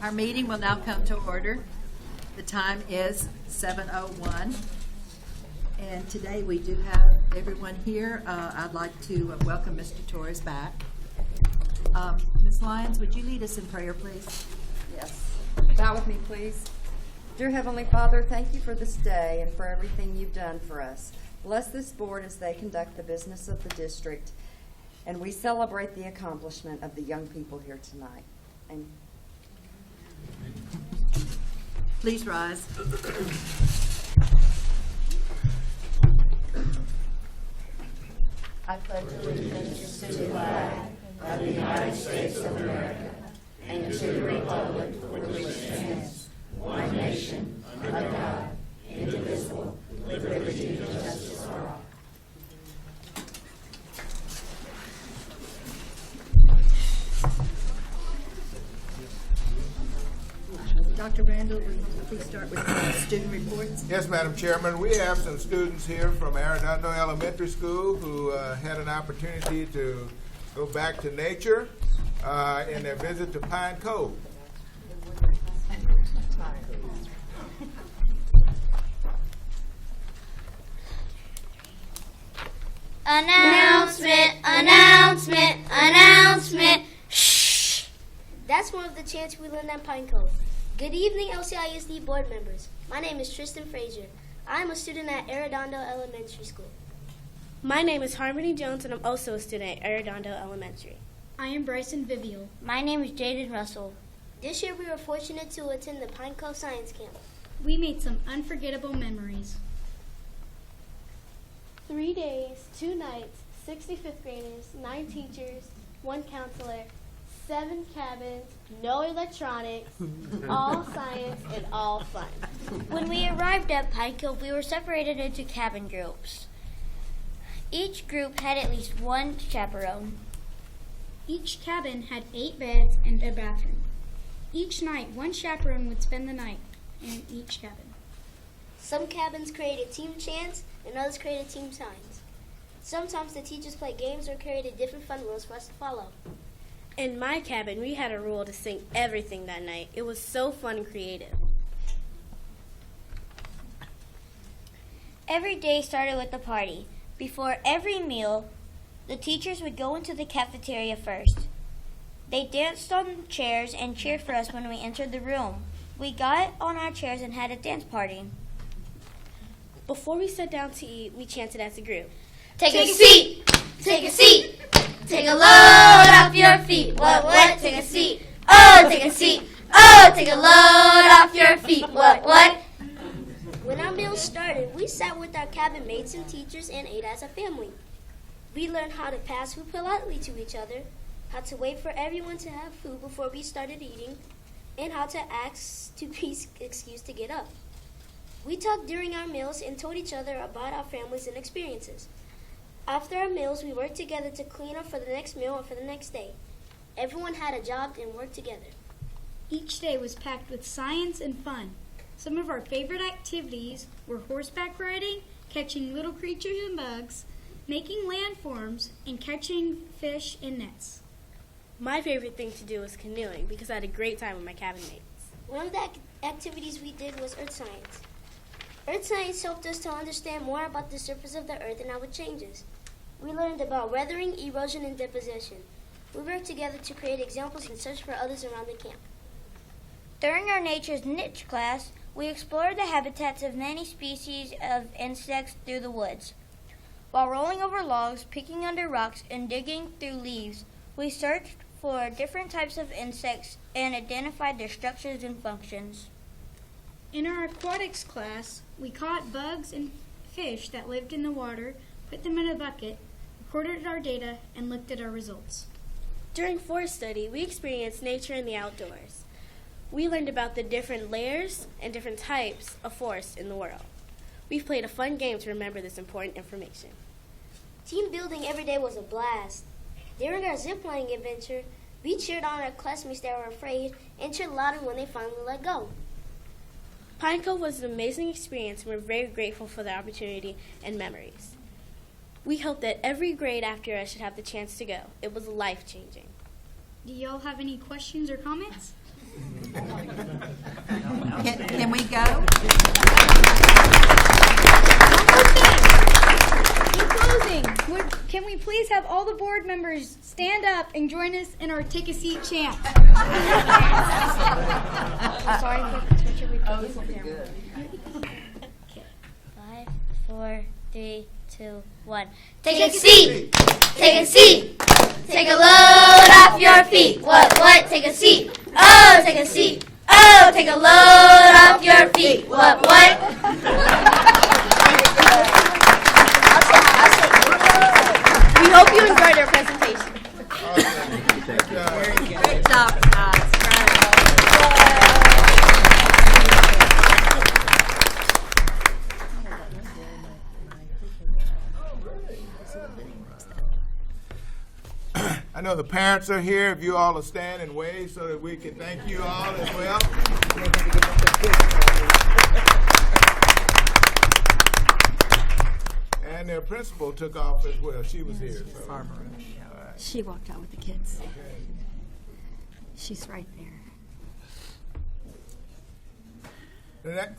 Our meeting will now come to order. The time is 7:01. And today we do have everyone here. I'd like to welcome Mr. Torres back. Ms. Lyons, would you lead us in prayer, please? Yes. Bow with me, please. Dear Heavenly Father, thank you for this day and for everything you've done for us. Bless this board as they conduct the business of the district, and we celebrate the accomplishment of the young people here tonight. And Please rise. I pledge allegiance to the flag of the United States of America and to the republic for which it stands, one nation, under God, indivisible, with liberty and justice for all. Dr. Randall, will you please start with student reports? Yes, Madam Chairman. We have some students here from Arredondo Elementary School who had an opportunity to go back to nature in their visit to Pine Cove. Announcement, announcement, announcement. Shh. That's one of the chants we learned at Pine Cove. Good evening, LCISD board members. My name is Tristan Frazier. I am a student at Arredondo Elementary School. My name is Harmony Jones, and I'm also a student at Arredondo Elementary. I am Bryson Vivial. My name is Jaden Russell. This year we were fortunate to attend the Pine Cove Science Camp. We made some unforgettable memories. 3 days, 2 nights, 65th graders, 9 teachers, 1 counselor, 7 cabins, no electronics, all science, and all fun. When we arrived at Pine Cove, we were separated into cabin groups. Each group had at least one chaperone. Each cabin had 8 beds and a bathroom. Each night, one chaperone would spend the night in each cabin. Some cabins created team chants, and others created team signs. Sometimes the teachers played games or created different fun rules for us to follow. In my cabin, we had a rule to sing everything that night. It was so fun and creative. Every day started with a party. Before every meal, the teachers would go into the cafeteria first. They danced on chairs and cheered for us when we entered the room. We got on our chairs and had a dance party. Before we sat down to eat, we chanted as a group. Take a seat! Take a seat! Take a load off your feet. What? Take a seat. Oh, take a seat. Oh, take a load off your feet. What? When our meal started, we sat with our cabin mates and teachers and ate as a family. We learned how to pass food politely to each other, how to wait for everyone to have food before we started eating, and how to ask to be excused to get up. We talked during our meals and told each other about our families and experiences. After our meals, we worked together to clean up for the next meal or for the next day. Everyone had a job and worked together. Each day was packed with science and fun. Some of our favorite activities were horseback riding, catching little creatures and bugs, making landforms, and catching fish in nets. My favorite thing to do was canoeing because I had a great time with my cabin mates. One of the activities we did was earth science. Earth science helped us to understand more about the surface of the earth and how it changes. We learned about weathering, erosion, and deposition. We worked together to create examples and search for others around the camp. During our Nature's Niche class, we explored the habitats of many species of insects through the woods. While rolling over logs, picking under rocks, and digging through leaves, we searched for different types of insects and identified their structures and functions. In our aquatics class, we caught bugs and fish that lived in the water, put them in a bucket, recorded our data, and looked at our results. During forest study, we experienced nature in the outdoors. We learned about the different layers and different types of forests in the world. We've played a fun game to remember this important information. Team building every day was a blast. During our ziplining adventure, we cheered on our classmates that were afraid and cheered louder when they finally let go. Pine Cove was an amazing experience, and we're very grateful for the opportunity and memories. We hope that every grade after us should have the chance to go. It was life-changing. Do y'all have any questions or comments? Can we go? In closing, can we please have all the board members stand up and join us in our take a seat chant? Sorry for the picture we put this on camera. 5, 4, 3, 2, 1. Take a seat. Take a seat. Take a load off your feet. What? Take a seat. Oh, take a seat. Oh, take a load off your feet. What? We hope you enjoyed our presentation. Great job, guys. I know the parents are here. If you all will stand and wave so that we can thank you all as well. And their principal took off as well. She was here. So. She walked out with the kids. She's right there.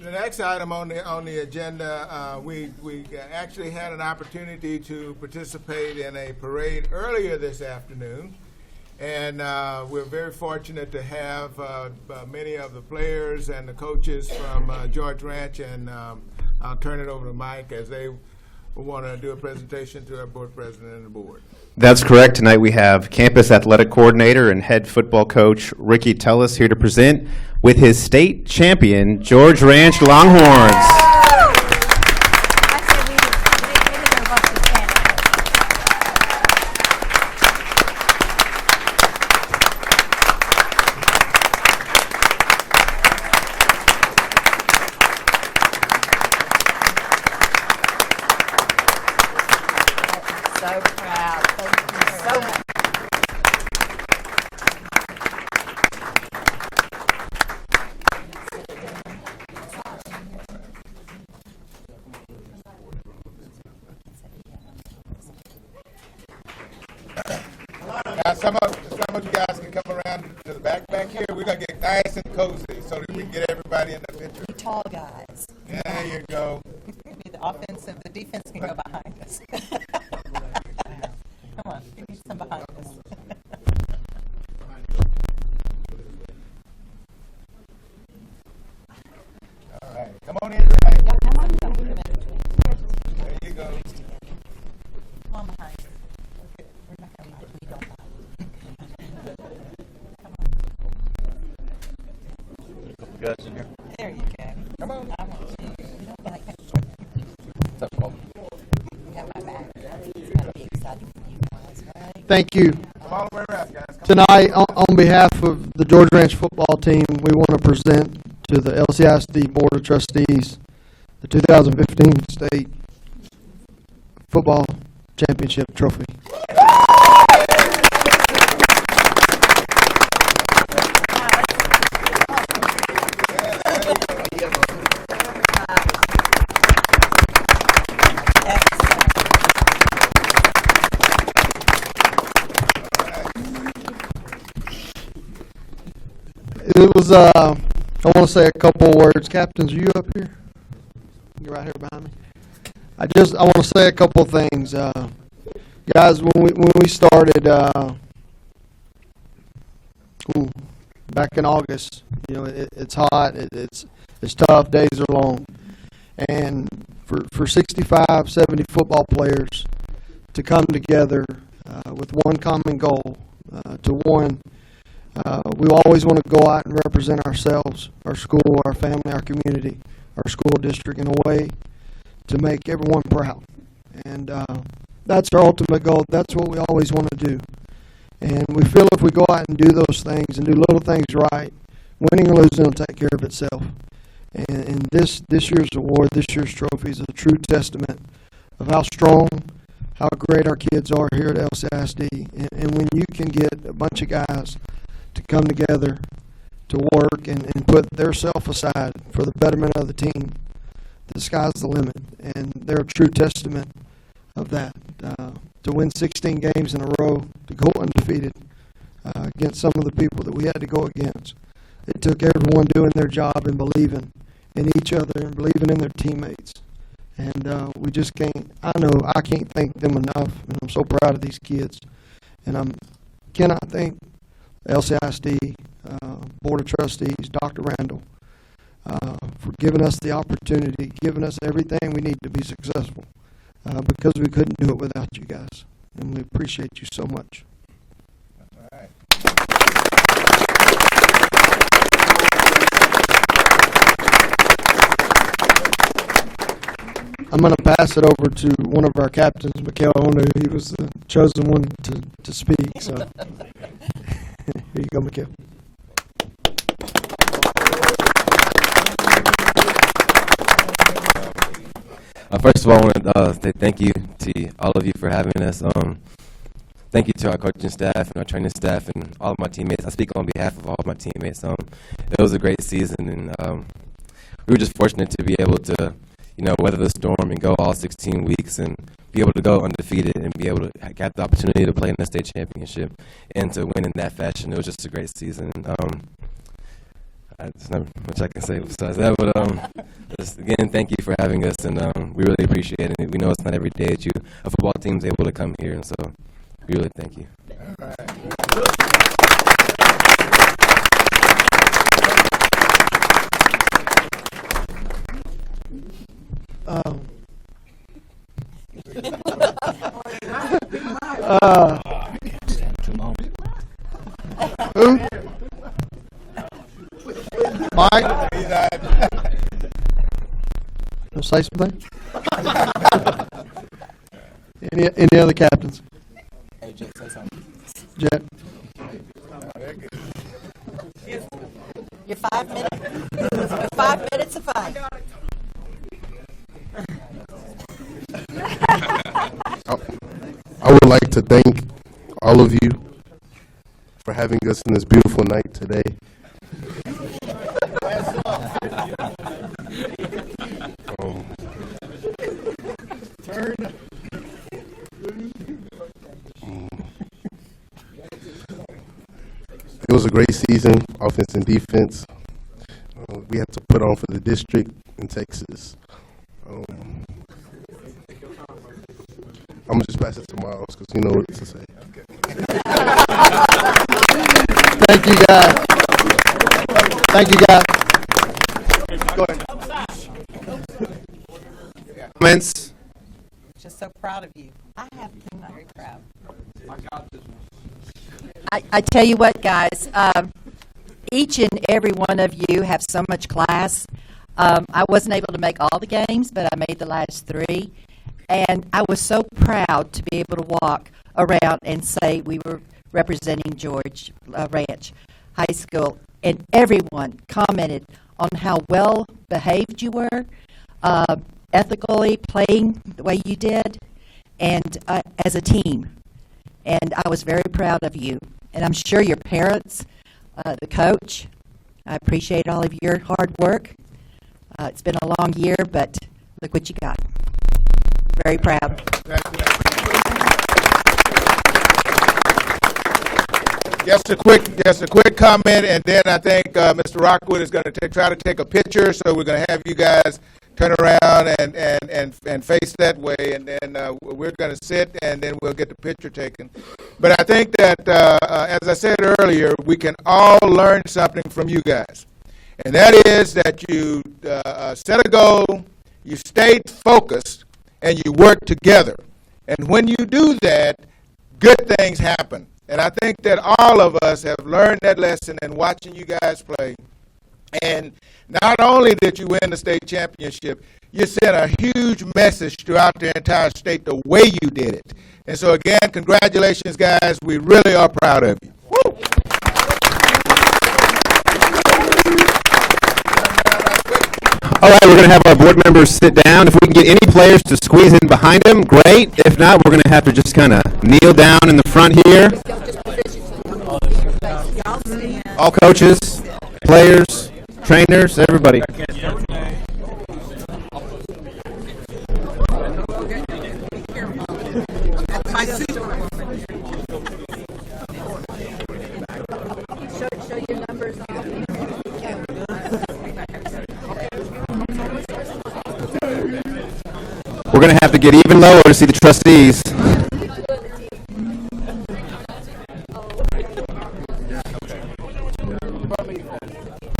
The next item on the agenda, we actually had an opportunity to participate in a parade earlier this afternoon, and we're very fortunate to have many of the players and the coaches from George Ranch, and I'll turn it over to Mike as they want to do a presentation to our board president and the board. That's correct. Tonight we have campus athletic coordinator and head football coach Ricky Tellis here to present with his state champion George Ranch Longhorns. So proud. Thank you so much. Now, some of you guys can come around to the back here. We're going to get nice and cozy so that we can get everybody in the picture. Tall guys. There you go. Maybe the offense and the defense can go behind us. Come on, we need some behind us. All right, come on in. Right? There you go. Come on behind us. Okay, we're not going to we don't mind. Guys in here. There you go. Come on. I want you. You don't like that. You have my back. It's going to be exciting for you guys, right? Thank you. Come all the way around, guys. Come Tonight, on behalf of the George Ranch football team, we want to present to the LCISD Board of Trustees the 2015 State Football Championship Trophy. It was, I want to say a couple of words. Captains, are you up here? You're right here behind me. I want to say a couple of things. Guys, when we started back in August, you know, it's hot, it's tough, days are long. And for 65, 70 football players to come together with one common goal, we always want to go out and represent ourselves, our school, our family, our community, our school district in a way to make everyone proud. And that's our ultimate goal. That's what we always want to do. And we feel if we go out and do those things and do little things right, winning or losing will take care of itself. And this year's award, this year's trophy is a true testament of how strong, how great our kids are here at LCISD. And when you can get a bunch of guys to come together to work and put their self aside for the betterment of the team, the sky's the limit. And they're a true testament of that. To win 16 games in a row, to go undefeated, against some of the people that we had to go against. It took everyone doing their job and believing in each other and believing in their teammates. And we just can't, I can't thank them enough, and I'm so proud of these kids. And I cannot thank LCISD, Board of Trustees, Dr. Randall, for giving us the opportunity, giving us everything we need to be successful, because we couldn't do it without you guys. And we appreciate you so much. All right. I'm going to pass it over to one of our captains, Mikhail Onu. He was the chosen one to speak. So here you go, Mikhail. First of all, I want to say thank you to all of you for having us. Thank you to our coaching staff and our training staff and all of my teammates. I speak on behalf of all of my teammates. It was a great season, and we were just fortunate to be able to, weather the storm and go all 16 weeks and be able to go undefeated and be able to get the opportunity to play in the state championship and to win in that fashion. It was just a great season. There's not much I can say besides that, but just, again, thank you for having us, and we really appreciate it. We know it's not every day that a football team is able to come here, and so we really thank you. All right. Who? Mike? Want to say something? Any other captains? Hey, Jet, say something. Jet? Your 5 minutes. Your 5 minutes of fun. I would like to thank all of you for having us in this beautiful night today. It was a great season, offense and defense. We had to put on for the district in Texas. I'm going to just pass it to Miles because you know what to say. Thank you, guys. Thank you, guys. Go ahead. Comments? Just so proud of you. I have been very proud. I tell you what, guys, each and every one of you have so much class. I wasn't able to make all the games, but I made the last 3. And I was so proud to be able to walk around and say we were representing George Ranch High School. And everyone commented on how well behaved you were, ethically playing the way you did, and as a team. And I was very proud of you. And I'm sure your parents, the coach, I appreciate all of your hard work. It's been a long year, but look what you got. Very proud. Just a quick comment, and then I think Mr. Rockwood is going to try to take a picture. So we're going to have you guys turn around and face that way, and then we're going to sit, and then we'll get the picture taken. But I think that, as I said earlier, we can all learn something from you guys, and that is that you set a goal, you stayed focused, and you work together. And when you do that, good things happen. And I think that all of us have learned that lesson in watching you guys play. And not only did you win the state championship, you sent a huge message throughout the entire state the way you did it. And so again, congratulations, guys. We really are proud of you. Woo! All right, we're going to have our board members sit down. If we can get any players to squeeze in behind them, great. If not, we're going to have to just kind of kneel down in the front here. All coaches, players, trainers, everybody. going to have to get even lower to see the trustees.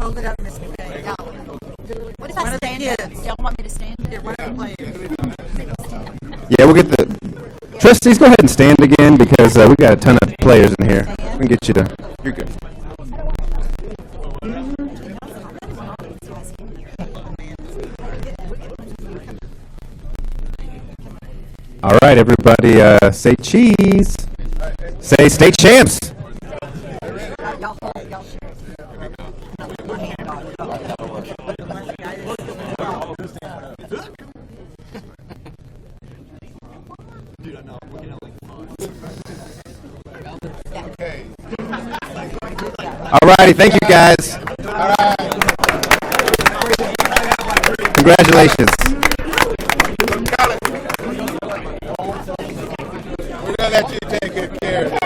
Hold it up, Miss McKay. Y'all. What if I stand up? Y'all want me to stand here? One of the players. Yeah, we'll get the trustees. Go ahead and stand again because we got a ton of players in here. We can get you to. You're good. All right, everybody, say cheese. Say state champs. All righty, thank you guys. Congratulations. We're going to let you take good care of it.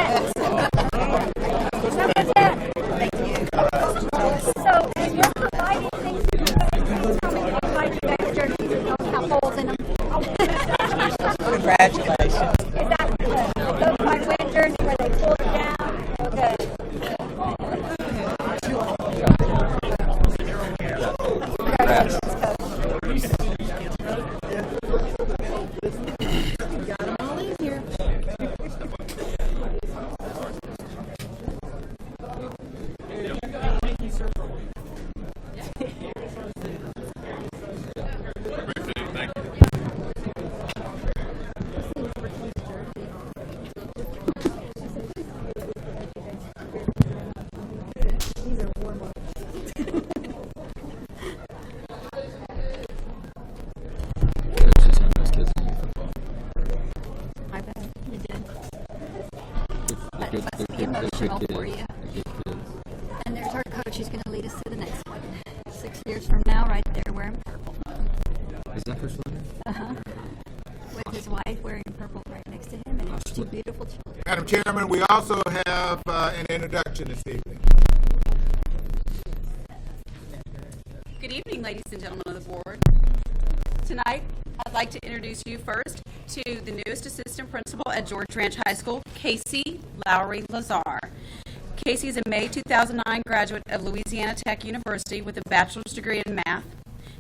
So, if you're providing things to have holes in them. Congratulations. Is that those my winters where they pull it down? Good. Got them all in here. I bet you did. That must be emotional for you. And there's our coach. He's going to lead us to the next one. 6 years from now, right there, wearing purple. Is that for Slaughter? Uh-huh. With his wife wearing purple right next to him and his two beautiful children. Madam Chairman, we also have an introduction this evening. Good evening, ladies and gentlemen of the board. Tonight, I'd like to introduce you first to the newest assistant principal at George Ranch High School, Casey Lowry Lazar. Casey is a May 2009 graduate of Louisiana Tech University with a bachelor's degree in math.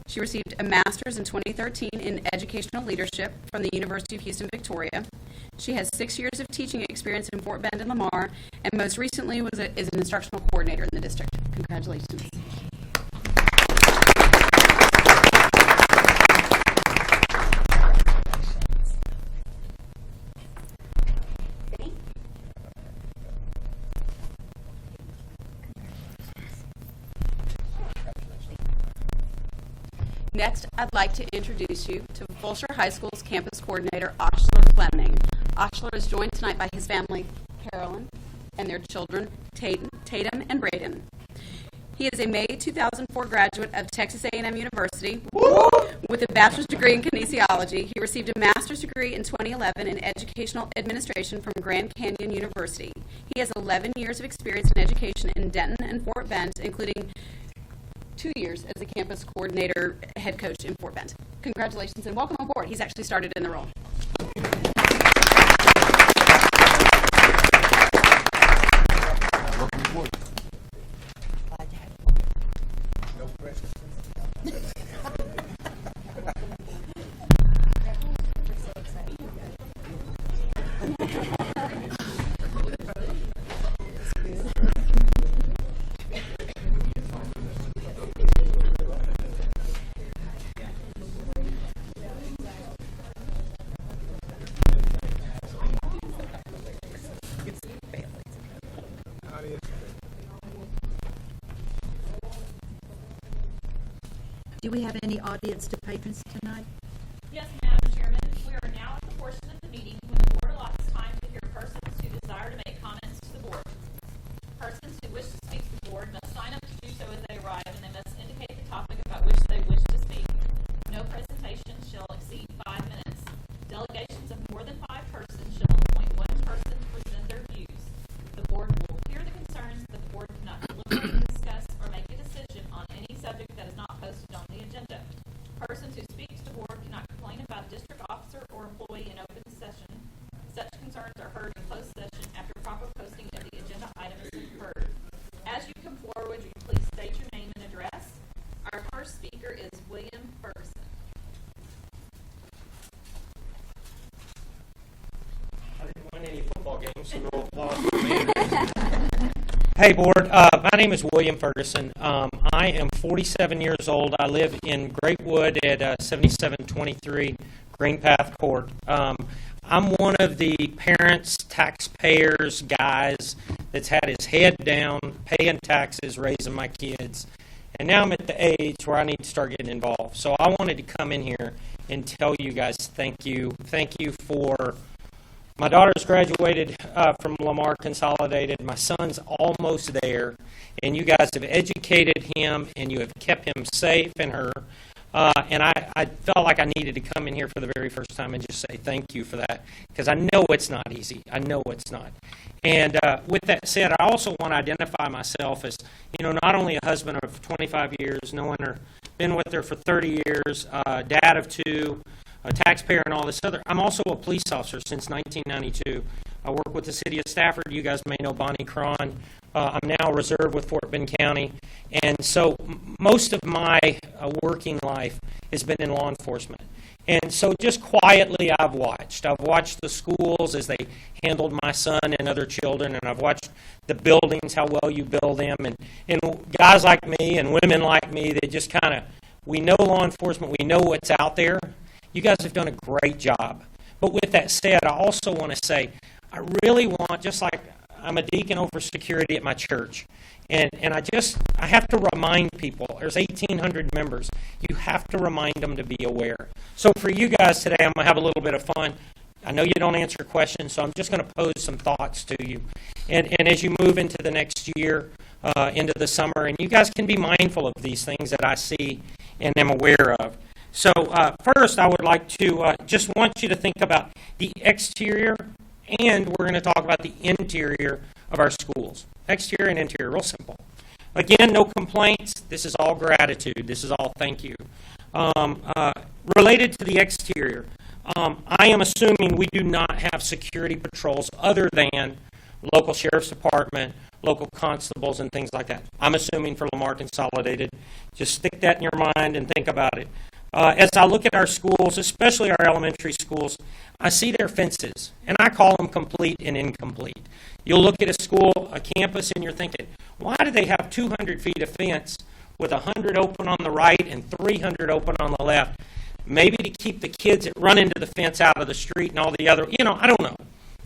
She received a master's in 2013 in educational leadership from the University of Houston, Victoria. She has 6 years of teaching experience in Fort Bend and Lamar, and most recently is an instructional coordinator in the district. Congratulations. Next, I'd like to introduce you to Fulshire High School's campus coordinator, Oshler Fleming. Oshler is joined tonight by his family, Carolyn, and their children, Tatum and Braden. He is a May 2004 graduate of Texas A&M University with a bachelor's degree in kinesiology. He received a master's degree in 2011 in educational administration from Grand Canyon University. He has 11 years of experience in education in Denton and Fort Bend, including 2 years as a campus coordinator head coach in Fort Bend. Congratulations and welcome aboard. He's actually started in the role. Welcome aboard. Do we have any audience to patrons tonight? Yes, Madam Chairman. We are now at the portion of the meeting when the board allots time to hear persons who desire to make comments to the board. Persons who wish to speak to the board must sign up to do so as they arrive, and they must indicate the topic about which they wish to speak. No presentation shall exceed 5 minutes. Delegations of more than 5 persons shall appoint one person to present their views. The board will hear the concerns, but the board cannot deliberate, discuss, or make a decision on any subject that is not posted on the agenda. Persons who speak to the board cannot complain about a district officer football game, so no applause for me. Hey, Board. My name is William Ferguson. I am 47 years old. I live in Greatwood at 7723 Greenpath Court. I'm one of the parents, taxpayers, guys that's had his head down, paying taxes, raising my kids. And now I'm at the age where I need to start getting involved. So I wanted to come in here and tell you guys thank you. Thank you for... My daughter's graduated from Lamar Consolidated. My son's almost there. And you guys have educated him, and you have kept him safe and her. And I felt like I needed to come in here for the very first time and just say thank you for that, because I know it's not easy. I know it's not. And with that said, I also want to identify myself as, not only a husband of 25 years, knowing her, been with her for 30 years, dad of 2, a taxpayer and all this other. I'm also a police officer since 1992. I work with the city of Stafford. You guys may know Bonnie Cron. I'm now reserved with Fort Bend County. And so most of my working life has been in law enforcement. And so just quietly I've watched. I've watched the schools as they handled my son and other children, and I've watched the buildings, how well you build them. And guys like me and women like me, they just kind of, we know law enforcement, we know what's out there. You guys have done a great job. But with that said, I also want to say, I really want, just like I'm a deacon over security at my church, and I have to remind people, there's 1,800 members, you have to remind them to be aware. So for you guys today, I'm going to have a little bit of fun. I know you don't answer questions, so I'm just going to pose some thoughts to you. And as you move into the next year, into the summer, and you guys can be mindful of these things that I see and am aware of. So first, I would like to just want you to think about the exterior, and we're going to talk about the interior of our schools. Exterior and interior, real simple. Again, no complaints. This is all gratitude. This is all thank you. Related to the exterior, I am assuming we do not have security patrols other than local sheriff's department, local constables, and things like that. I'm assuming for Lamar Consolidated. Just stick that in your mind and think about it. As I look at our schools, especially our elementary schools, I see their fences, and I call them complete and incomplete. You'll look at a school, a campus, and you're thinking, why do they have 200 feet of fence with 100 open on the right and 300 open on the left? Maybe to keep the kids that run into the fence out of the street and all the other, I don't know.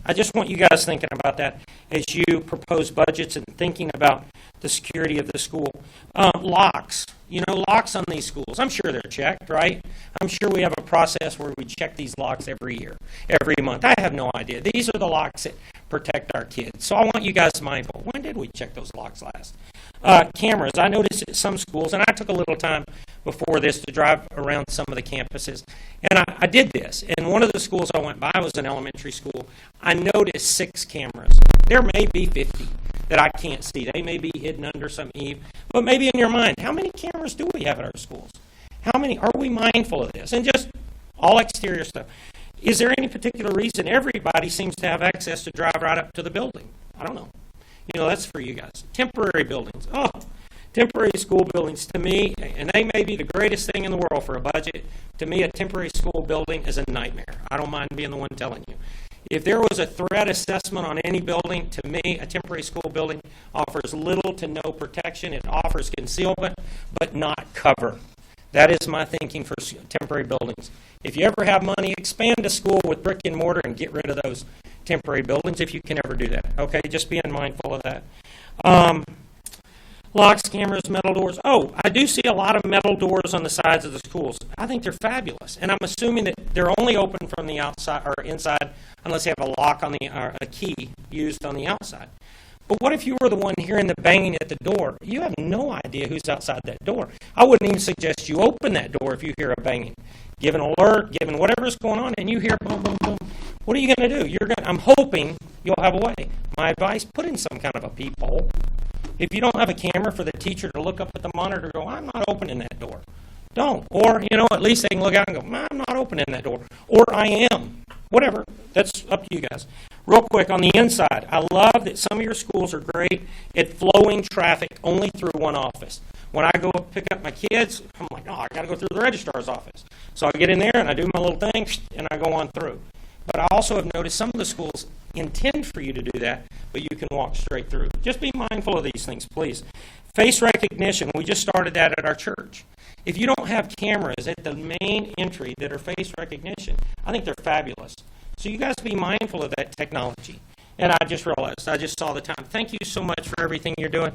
I just want you guys thinking about that as you propose budgets and thinking about the security of the school. Locks. Locks on these schools. I'm sure they're checked, right? I'm sure we have a process where we check these locks every year, every month. I have no idea. These are the locks that protect our kids. So I want you guys mindful. When did we check those locks last? Cameras. I noticed at some schools, and I took a little time before this to drive around some of the campuses, and I did this. And one of the schools I went by was an elementary school. I noticed 6 cameras. There may be 50 that I can't see. They may be hidden under some eave. But maybe in your mind, how many cameras do we have at our schools? How many? Are we mindful of this? And just all exterior stuff. Is there any particular reason everybody seems to have access to drive right up to the building? I don't know. That's for you guys. Temporary buildings. Temporary school buildings, to me, and they may be the greatest thing in the world for a budget, to me a temporary school building is a nightmare. I don't mind being the one telling you. If there was a threat assessment on any building, to me, a temporary school building offers little to no protection. It offers concealment, but not cover. That is my thinking for temporary buildings. If you ever have money, expand a school with brick and mortar and get rid of those temporary buildings if you can ever do that. Okay, just being mindful of that. Locks, cameras, metal doors. I do see a lot of metal doors on the sides of the schools. I think they're fabulous, and I'm assuming that they're only open from the outside or inside unless they have a lock on a key used on the outside. But what if you were the one hearing the banging at the door? You have no idea who's outside that door. I wouldn't even suggest you open that door if you hear a banging. Give an alert, given whatever's going on, and you hear boom, boom, boom. What are you going to do? I'm hoping you'll have a way. My advice, put in some kind of a peephole. If you don't have a camera for the teacher to look up at the monitor and go, I'm not opening that door. Don't. Or, at least they can look out and go, I'm not opening that door. Or I am. Whatever. That's up to you guys. Real quick, on the inside, I love that some of your schools are great at flowing traffic only through one office. When I go pick up my kids, I'm like, I got to go through the registrar's office. So I get in there and I do my little thing and I go on through. But I also have noticed some of the schools, intend for you to do that, but you can walk straight through. Just be mindful of these things, please. Face recognition, we just started that at our church. If you don't have cameras at the main entry that are face recognition, I think they're fabulous. So you guys be mindful of that technology. And I just realized, I just saw the time. Thank you so much for everything you're doing.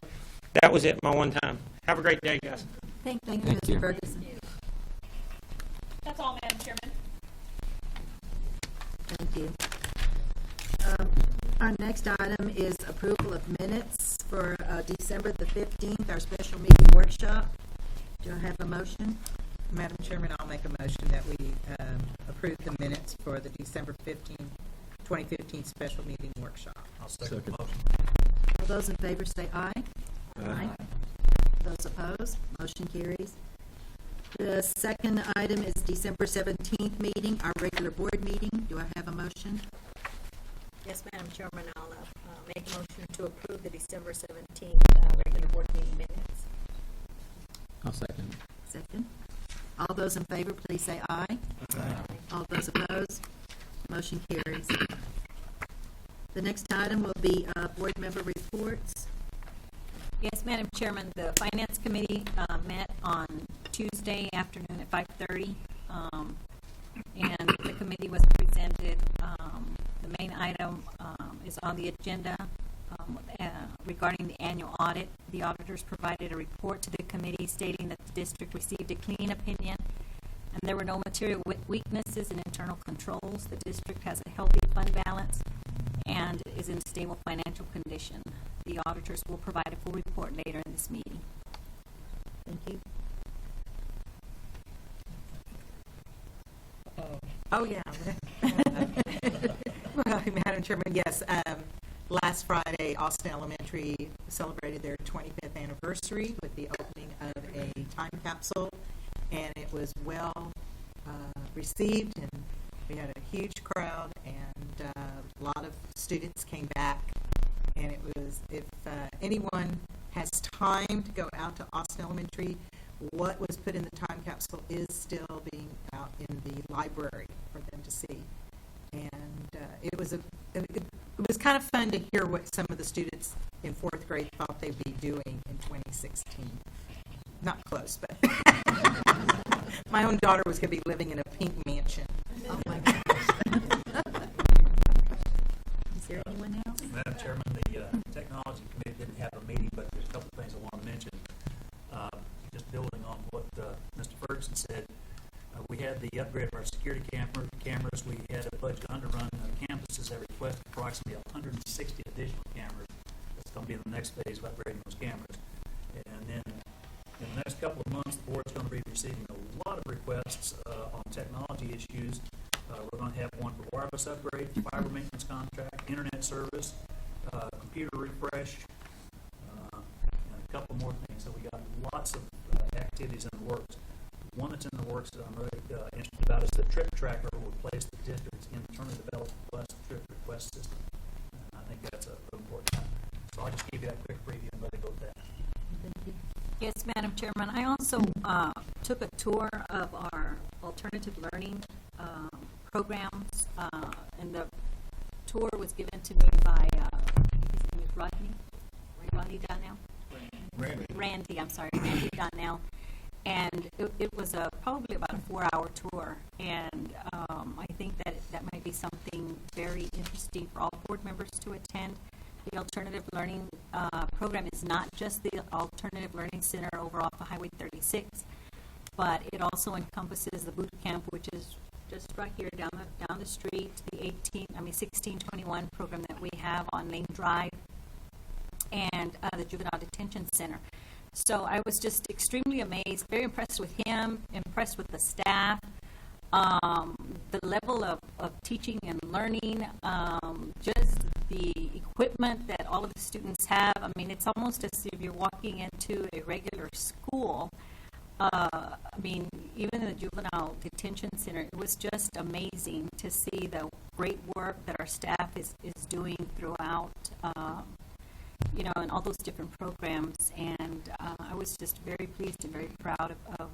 That was it, my one time. Have a great day, guys. Thank you, Mr. Ferguson. That's all, Madam Chairman. Thank you. Our next item is approval of minutes for December the 15th, our special meeting workshop. Do I have a motion? Madam Chairman, I'll make a motion that we approve the minutes for the December 2015 special meeting workshop. I'll second the motion. All those in favor say aye. Aye. Those opposed, motion carries. The second item is December 17th meeting, our regular board meeting. Do I have a motion? Yes, Madam Chairman, I'll make a motion to approve the December 17th regular board meeting minutes. I'll second. Second. All those in favor, please say aye. Aye. All those opposed, motion carries. The next item will be board member reports. Yes, Madam Chairman, the Finance Committee met on Tuesday afternoon at 5:30, and the committee was presented. The main item is on the agenda regarding the annual audit. The auditors provided a report to the committee stating that the district received a clean opinion and there were no material weaknesses in internal controls. The district has a healthy fund balance and is in stable financial condition. The auditors will provide a full report later in this meeting. Thank you. Oh, yeah. Well, Madam Chairman, yes. Last Friday, Austin Elementary celebrated their 25th anniversary with the opening of a time capsule, and it was well received, and we had a huge crowd, and a lot of students came back, and it was, if anyone has time to go out to Austin Elementary, what was put in the time capsule is still being out in the library for them to see. And it was kind of fun to hear what some of the students in fourth grade thought they'd be doing in 2016. Not close, but my own daughter was going to be living in a pink mansion. Oh my gosh. Is there anyone else? Madam Chairman, the Technology Committee didn't have a meeting, but there's a couple of things I want to mention. Just building on what Mr. Ferguson said, we had the upgrade of our security cameras. We had a budget underrun campuses that requested approximately 160 additional cameras. That's going to be in the next phase of upgrading those cameras. And then in the next couple of months, the board's going to be receiving a lot of requests on technology issues. We're going to have one for wireless upgrade, fiber maintenance contract, internet service, computer refresh, and a couple more things. So we got lots of activities in the works. One that's in the works that I'm really interested about is the trip tracker will replace the district's internally developed trip request system. And I think that's a real important. So I'll just give you that quick preview and let it go with that. Thank you. Yes, Madam Chairman. I also took a tour of our alternative learning programs, and the tour was given to me by his name is Randy Donnell. And it was probably about a 4-hour tour, and I think that might be something very interesting for all board members to attend. The Alternative Learning program is not just the Alternative Learning Center over off of Highway 36, but it also encompasses the boot camp, which is just right here down the street, the 1621 program that we have on Lane Drive, and the Juvenile Detention Center. So I was just extremely amazed, very impressed with him, impressed with the staff, the level of teaching and learning, just the equipment that all of the students have. I mean, it's almost as if you're walking into a regular school. I mean, even in the Juvenile Detention Center, it was just amazing to see the great work that our staff is doing throughout and all those different programs, and I was just very pleased and very proud of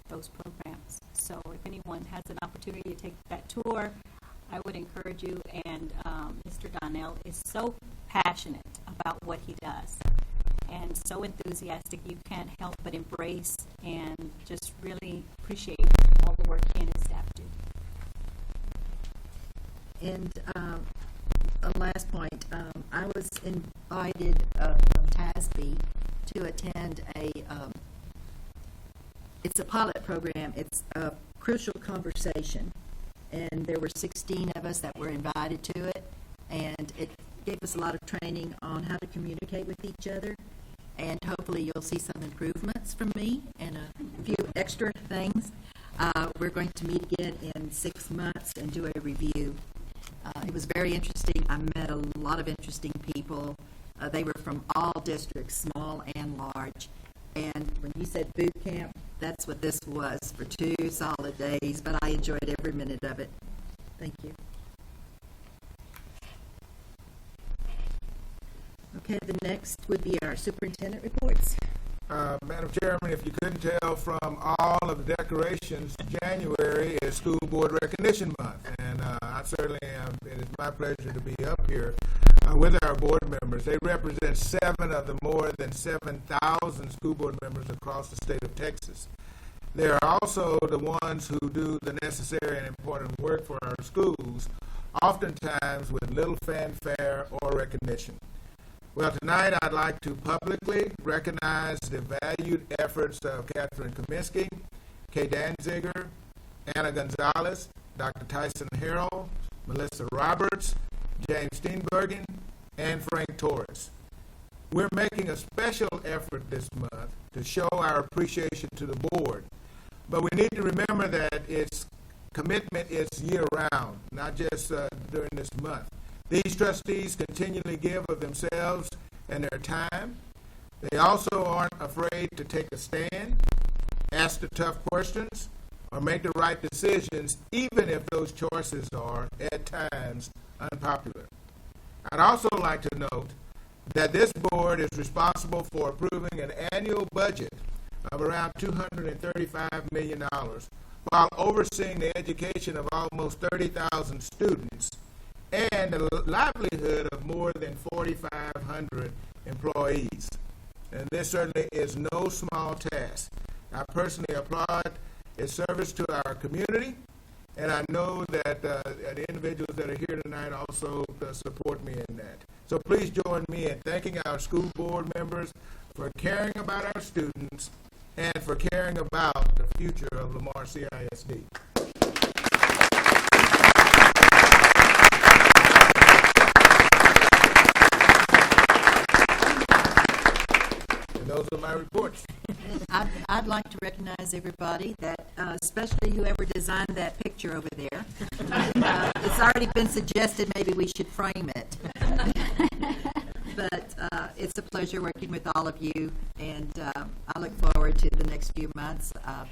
those programs. So if anyone has an opportunity to take that tour, I would encourage you, and Mr. Donnell is so passionate about what he does and so enthusiastic, you can't help but embrace and just really appreciate all the work he and his staff do. And a last point, I was invited from TASB to attend it's a pilot program. It's a crucial conversation. And there were 16 of us that were invited to it. And it gave us a lot of training on how to communicate with each other. And hopefully you'll see some improvements from me and a few extra things. We're going to meet again in 6 months and do a review. It was very interesting. I met a lot of interesting people. They were from all districts, small and large. And when you said boot camp, that's what this was for 2 solid days, but I enjoyed every minute of it. Thank you. Okay, the next would be our superintendent reports. Madam Chairman, if you couldn't tell from all of the decorations, January is School Board Recognition Month, and I certainly am. It is my pleasure to be up here with our board members. They represent 7 of the more than 7,000 school board members across the state of Texas. They are also the ones who do the necessary and important work for our schools, oftentimes with little fanfare or recognition. Well, tonight I'd like to publicly recognize the valued efforts of Catherine Kaminsky, Kay Danziger, Anna Gonzalez, Dr. Tyson Harrell, Melissa Roberts, James Steenbergen, and Frank Torres. We're making a special effort this month to show our appreciation to the board, but we need to remember that its commitment is year-round, not just during this month. These trustees continually give of themselves and their time. They also aren't afraid to take a stand, ask the tough questions, or make the right decisions, even if those choices are, at times, unpopular. I'd also like to note that this board is responsible for approving an annual budget of around $235 million, while overseeing the education of almost 30,000 students and the livelihood of more than 4,500 employees. And this certainly is no small task. I personally applaud its service to our community, and I know that the individuals that are here tonight also support me in that. So please join me in thanking our school board members for caring about our students and for caring about the future of Lamar CISD. Those are my reports. I'd like to recognize everybody, that especially whoever designed that picture over there. It's already been suggested maybe we should frame it. But it's a pleasure working with all of you, and I look forward to the next few months. I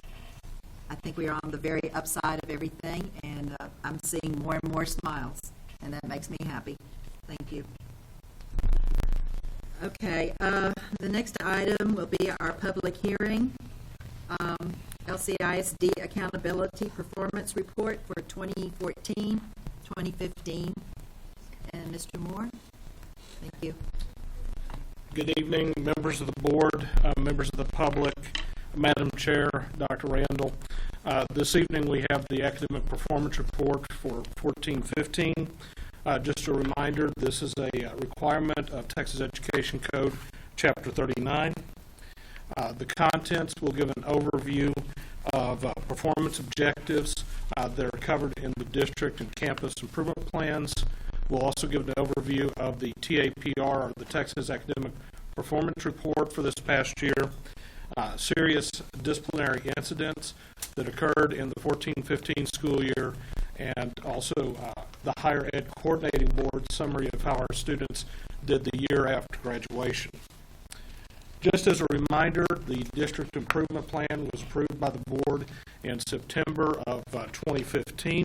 think we are on the very upside of everything, and I'm seeing more and more smiles, and that makes me happy. Thank you. Okay, the next item will be our public hearing, LCISD Accountability Performance Report for 2014-2015. And Mr. Moore, thank you. Good evening, members of the board, members of the public, Madam Chair, Dr. Randall. This evening we have the Academic Performance Report for 14-15. Just a reminder, this is a requirement of Texas Education Code, Chapter 39. The contents will give an overview of performance objectives that are covered in the district and campus improvement plans. We'll also give an overview of the TAPR, or the Texas Academic Performance Report for this past year, serious disciplinary incidents that occurred in the 14-15 school year, and also the Higher Ed Coordinating Board summary of how our students did the year after graduation. Just as a reminder, the District Improvement Plan was approved by the board in September of 2015.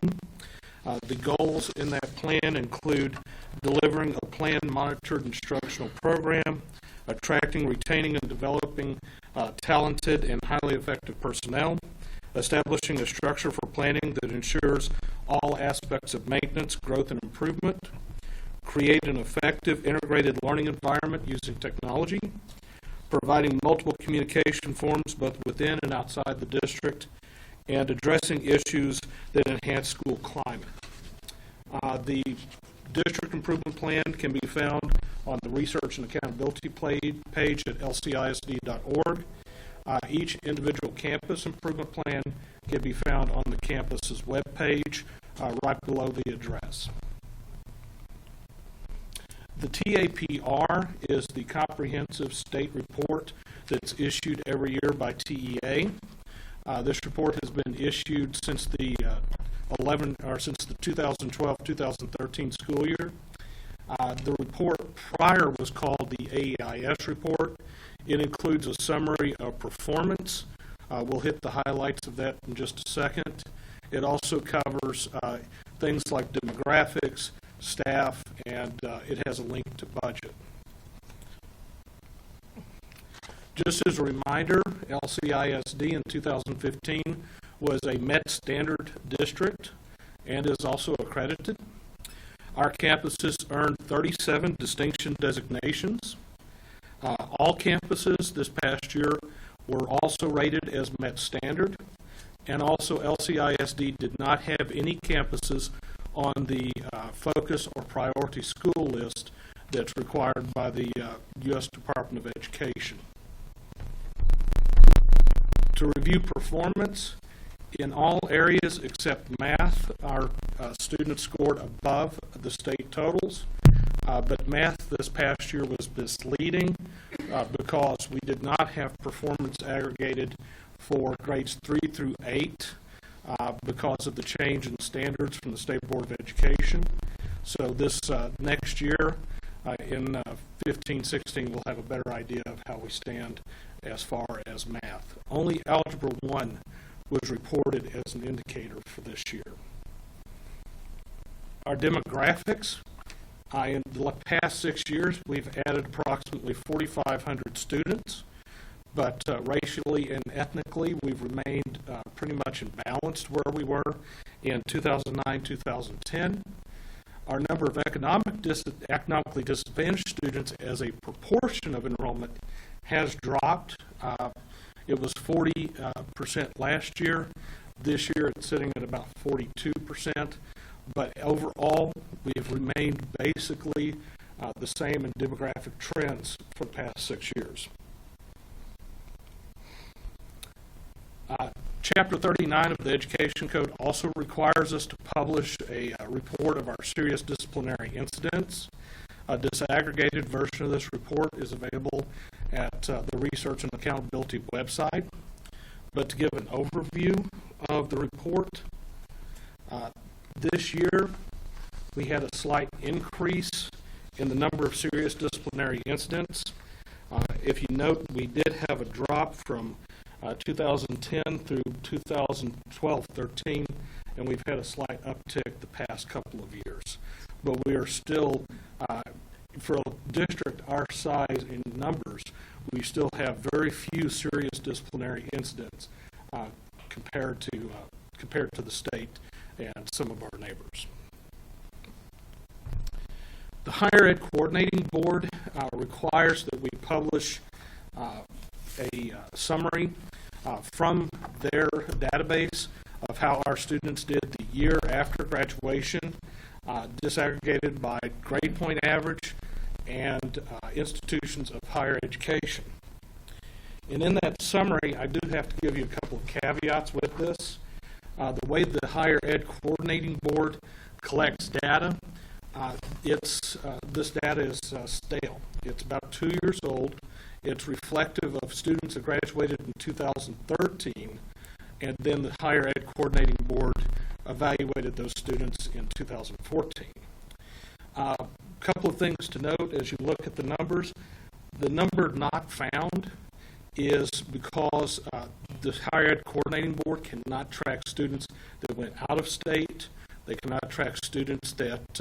The goals in that plan include delivering a planned monitored instructional program, attracting, retaining, and developing talented and highly effective personnel, establishing a structure for planning that ensures all aspects of maintenance, growth, and improvement, create an effective integrated learning environment using technology, providing multiple communication forms both within and outside the district, and addressing issues that enhance school climate. The District Improvement Plan can be found on the Research and Accountability page at lcisd.org. Each individual campus improvement plan can be found on the campus's webpage right below the address. The TAPR is the comprehensive state report that's issued every year by TEA. This report has been issued since the 2012-2013 school year. The report prior was called the AEIS report. It includes a summary of performance. We'll hit the highlights of that in just a second. It also covers things like demographics, staff, and it has a link to budget. Just as a reminder, LCISD in 2015 was a Met Standard district and is also accredited. Our campuses earned 37 distinction designations. All campuses this past year were also rated as Met Standard, and also LCISD did not have any campuses on the focus or priority school list that's required by the U.S. Department of Education. To review performance, in all areas except math, our students scored above the state totals, but math this past year was misleading because we did not have performance aggregated for grades 3 through 8 because of the change in standards from the State Board of Education. So this next year, in 15-16, we'll have a better idea of how we stand as far as math. Only Algebra 1 was reported as an indicator for this year. Our demographics, in the past 6 years, we've added approximately 4,500 students, but racially and ethnically, we've remained pretty much imbalanced where we were in 2009-2010. Our number of economically disadvantaged students as a proportion of enrollment has dropped. It was 40% last year. This year it's sitting at about 42%. But overall, we have remained basically the same in demographic trends for the past 6 years. Chapter 39 of the Education Code also requires us to publish a report of our serious disciplinary incidents. A disaggregated version of this report is available at the Research and Accountability website. But to give an overview of the report, this year we had a slight increase in the number of serious disciplinary incidents. If you note, we did have a drop from 2010 through 2012-13, and we've had a slight uptick the past couple of years. But we are still, for a district our size in numbers, we still have very few serious disciplinary incidents compared to the state and some of our neighbors. The Higher Ed Coordinating Board requires that we publish a summary from their database of how our students did the year after graduation, disaggregated by grade point average and institutions of higher education. And in that summary, I do have to give you a couple of caveats with this. The way the Higher Ed Coordinating Board collects data, this data is stale. It's about 2 years old. It's reflective of students that graduated in 2013, and then the Higher Ed Coordinating Board evaluated those students in 2014. A couple of things to note as you look at the numbers. The number not found is because the Higher Ed Coordinating Board cannot track students that went out of state. They cannot track students that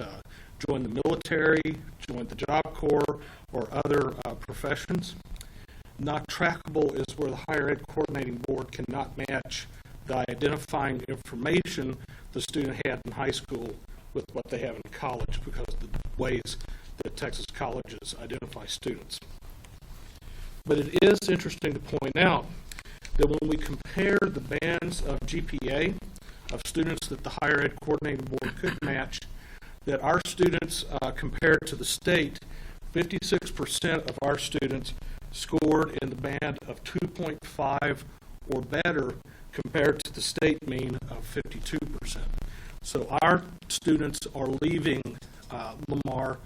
joined the military, joined the Job Corps, or other professions. Not trackable is where the Higher Ed Coordinating Board cannot match the identifying information the student had in high school with what they have in college because of the ways that Texas colleges identify students. But it is interesting to point out that when we compare the bands of GPA of students that the Higher Ed Coordinating Board could match, that our students, compared to the state, 56% of our students scored in the band of 2.5 or better compared to the state mean of 52%. So our students are leaving Lamar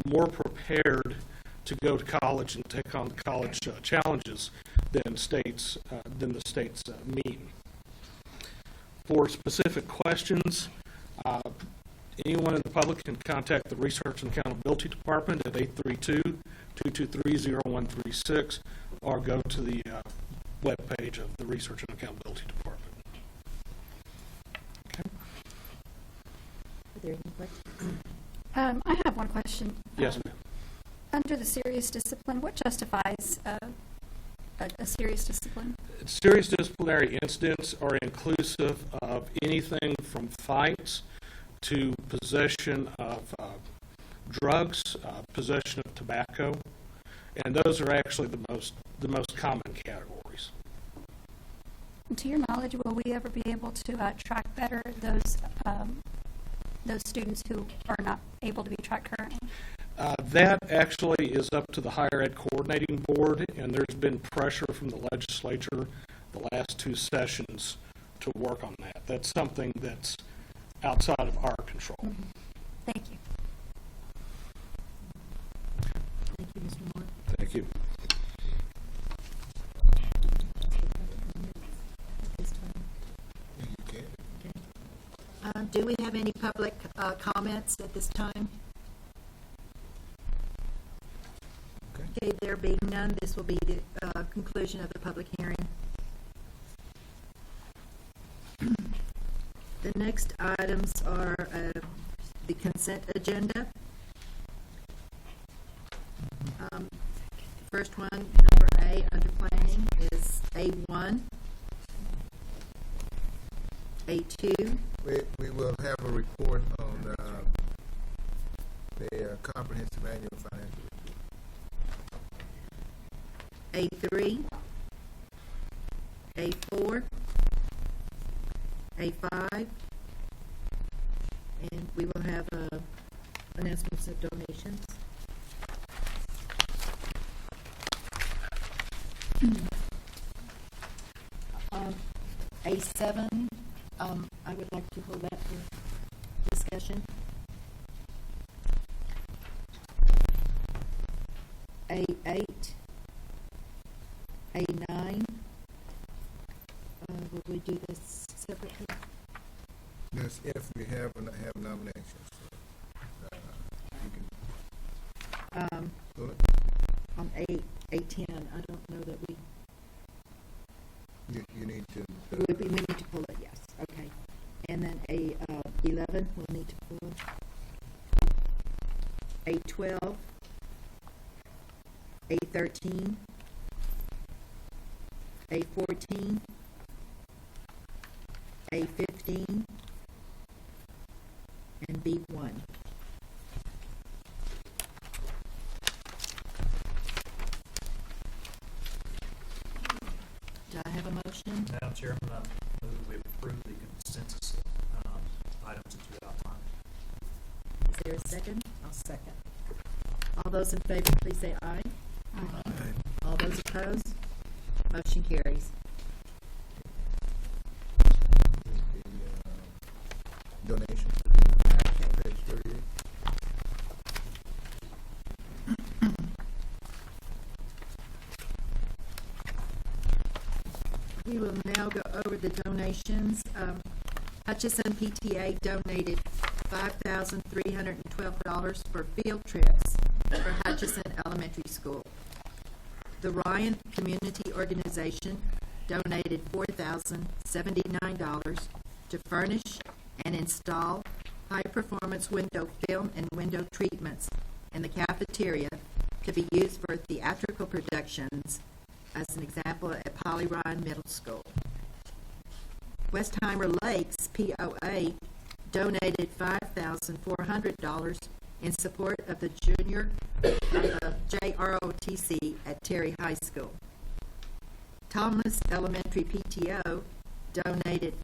more prepared to go to college and take on the college challenges than the state's mean. For specific questions, anyone in the public can contact the Research and Accountability Department at 832-223-0136 or go to the webpage of the Research and Accountability Department. Okay. Are there any questions? I have one question. Yes, ma'am. Under the serious discipline, what justifies a serious discipline? Serious disciplinary incidents are inclusive of anything from fights to possession of drugs, possession of tobacco, and those are actually the most common categories. To your knowledge, will we ever be able to track better those students who are not able to be tracked currently? That actually is up to the Higher Ed Coordinating Board, and there's been pressure from the legislature the last 2 sessions to work on that. That's something that's outside of our control. Mm-hmm. Thank you. Thank you, Mr. Moore. Thank you. Do we have any public comments at this time? Okay, there being none, this will be the conclusion of the public hearing. The next items are the consent agenda. First one, number A, under planning, is A1. A2. We will have a report on the comprehensive annual financial report. A3, A4, A5, and we will have announcements of donations. A7, I would like to hold that for discussion. A8, A9, will we do this separately? Yes, if we have nominations. You can pull it. On A10, I don't know that we... You need to... We need to pull it, yes. Okay. And then A11, we'll need to pull. A12, A13, A14, A15, and B1. Do I have a motion? Madam Chairman, I move that we approve the consensus items that you outlined. Is there a second? I'll second. All those in favor, please say aye. Aye. All those opposed? Motion carries. Donations. Page 38. We will now go over the donations. Hutchinson PTA donated $5,312 for field trips for Hutchinson Elementary School. The Ryan Community Organization donated $4,079 to furnish and install high-performance window film and window treatments in the cafeteria to be used for theatrical productions, as an example at Polly Ryan Middle School. Westheimer Lakes POA donated $5,400 in support of the junior JROTC at Terry High School. Thomas Elementary PTO donated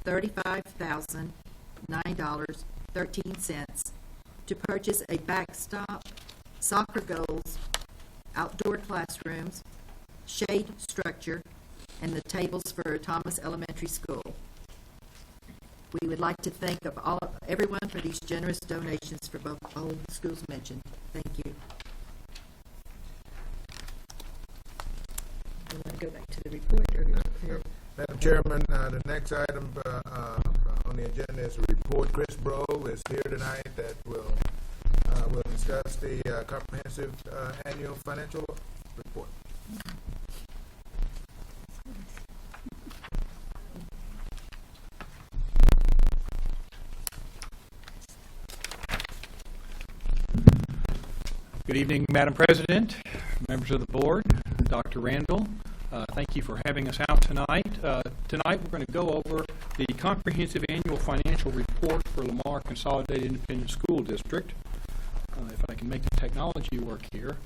$35,009.13 to purchase a backstop, soccer goals, outdoor classrooms, shade structure, and the tables for Thomas Elementary School. We would like to thank everyone for these generous donations for all the schools mentioned. Thank you. I want to go back to the report. Madam Chairman, the next item on the agenda is a report. Chris Bro is here tonight that will discuss the comprehensive annual financial report. Good evening, Madam President, members of the board, Dr. Randall. Thank you for having us out tonight. Tonight we're going to go over the comprehensive annual financial report for Lamar Consolidated Independent School District. If I can make the technology work here.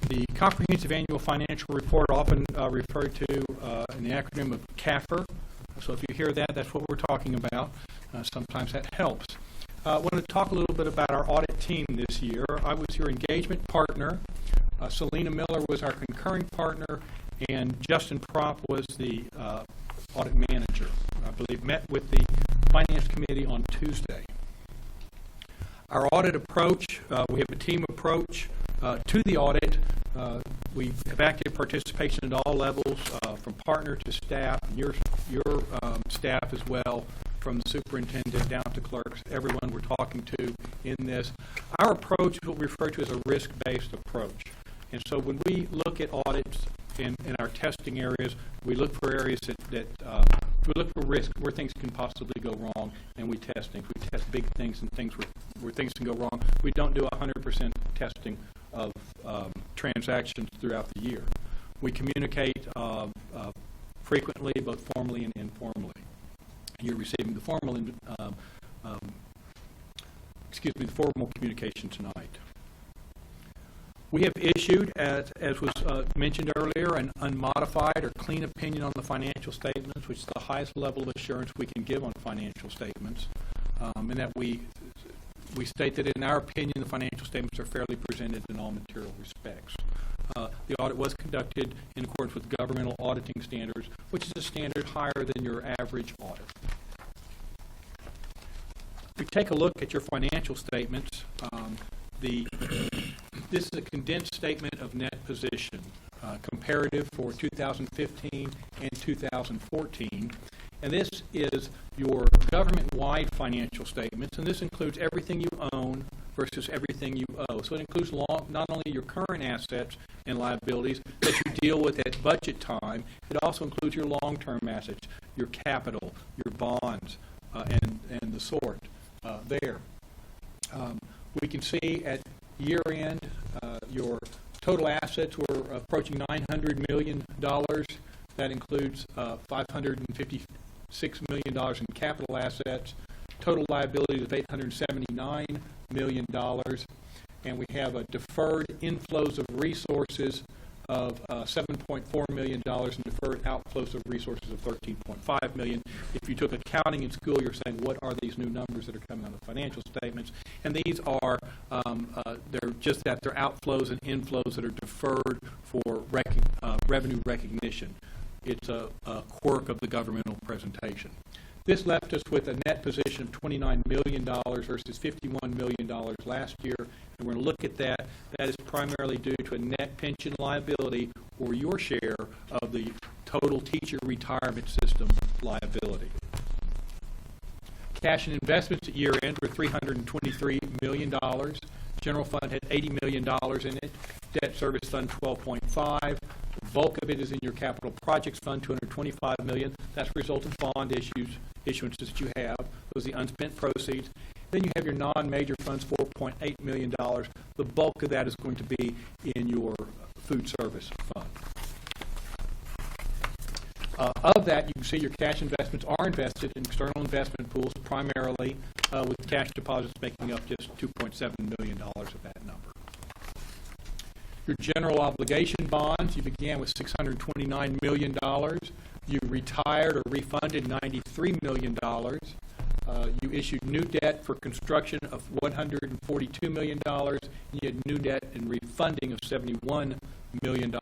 The comprehensive annual financial report, often referred to in the acronym of CAFR. So if you hear that, that's what we're talking about. Sometimes that helps. I want to talk a little bit about our audit team this year. I was your engagement partner. Selena Miller was our concurring partner, and Justin Propp was the audit manager. I believe met with the Finance Committee on Tuesday. Our audit approach, we have a team approach to the audit. We have active participation at all levels, from partner to staff, and your staff as well, from the superintendent down to clerks, everyone we're talking to in this. Our approach is what we refer to as a risk-based approach. And so when we look at audits in our testing areas, we look for areas that we look for risk where things can possibly go wrong, and we test things. We test big things and things where things can go wrong. We don't do 100% testing of transactions throughout the year. We communicate frequently, both formally and informally. You're receiving the formal communication tonight. We have issued, as was mentioned earlier, an unmodified or clean opinion on the financial statements, which is the highest level of assurance we can give on financial statements, and that we state that in our opinion the financial statements are fairly presented in all material respects. The audit was conducted in accordance with governmental auditing standards, which is a standard higher than your average audit. We take a look at your financial statements. This is a condensed statement of net position, comparative for 2015 and 2014. And this is your government-wide financial statements, and this includes everything you own versus everything you owe. So it includes not only your current assets and liabilities that you deal with at budget time, it also includes your long-term assets, your capital, your bonds, and the sort there. We can see at year-end your total assets were approaching $900 million. That includes $556 million in capital assets, total liabilities of $879 million, and we have a deferred inflows of resources of $7.4 million and deferred outflows of resources of $13.5 million. If you took accounting in school, you're saying, what are these new numbers that are coming on the financial statements? And these are, they're just that, they're outflows and inflows that are deferred for revenue recognition. It's a quirk of the governmental presentation. This left us with a net position of $29 million versus $51 million last year, and we're going to look at that. That is primarily due to a net pension liability or your share of the total teacher retirement system liability. Cash and investments at year-end were $323 million. General fund had $80 million in it. Debt service fund, $12.5 million. The bulk of it is in your capital projects fund, $225 million. That's a result of bond issuances that you have. Those are the unspent proceeds. Then you have your non-major funds, $4.8 million. The bulk of that is going to be in your food service fund. Of that, you can see your cash investments are invested in external investment pools, primarily with cash deposits making up just $2.7 million of that number. Your general obligation bonds, you began with $629 million. You retired or refunded $93 million. You issued new debt for construction of $142 million. And you had new debt and refunding of $71 million,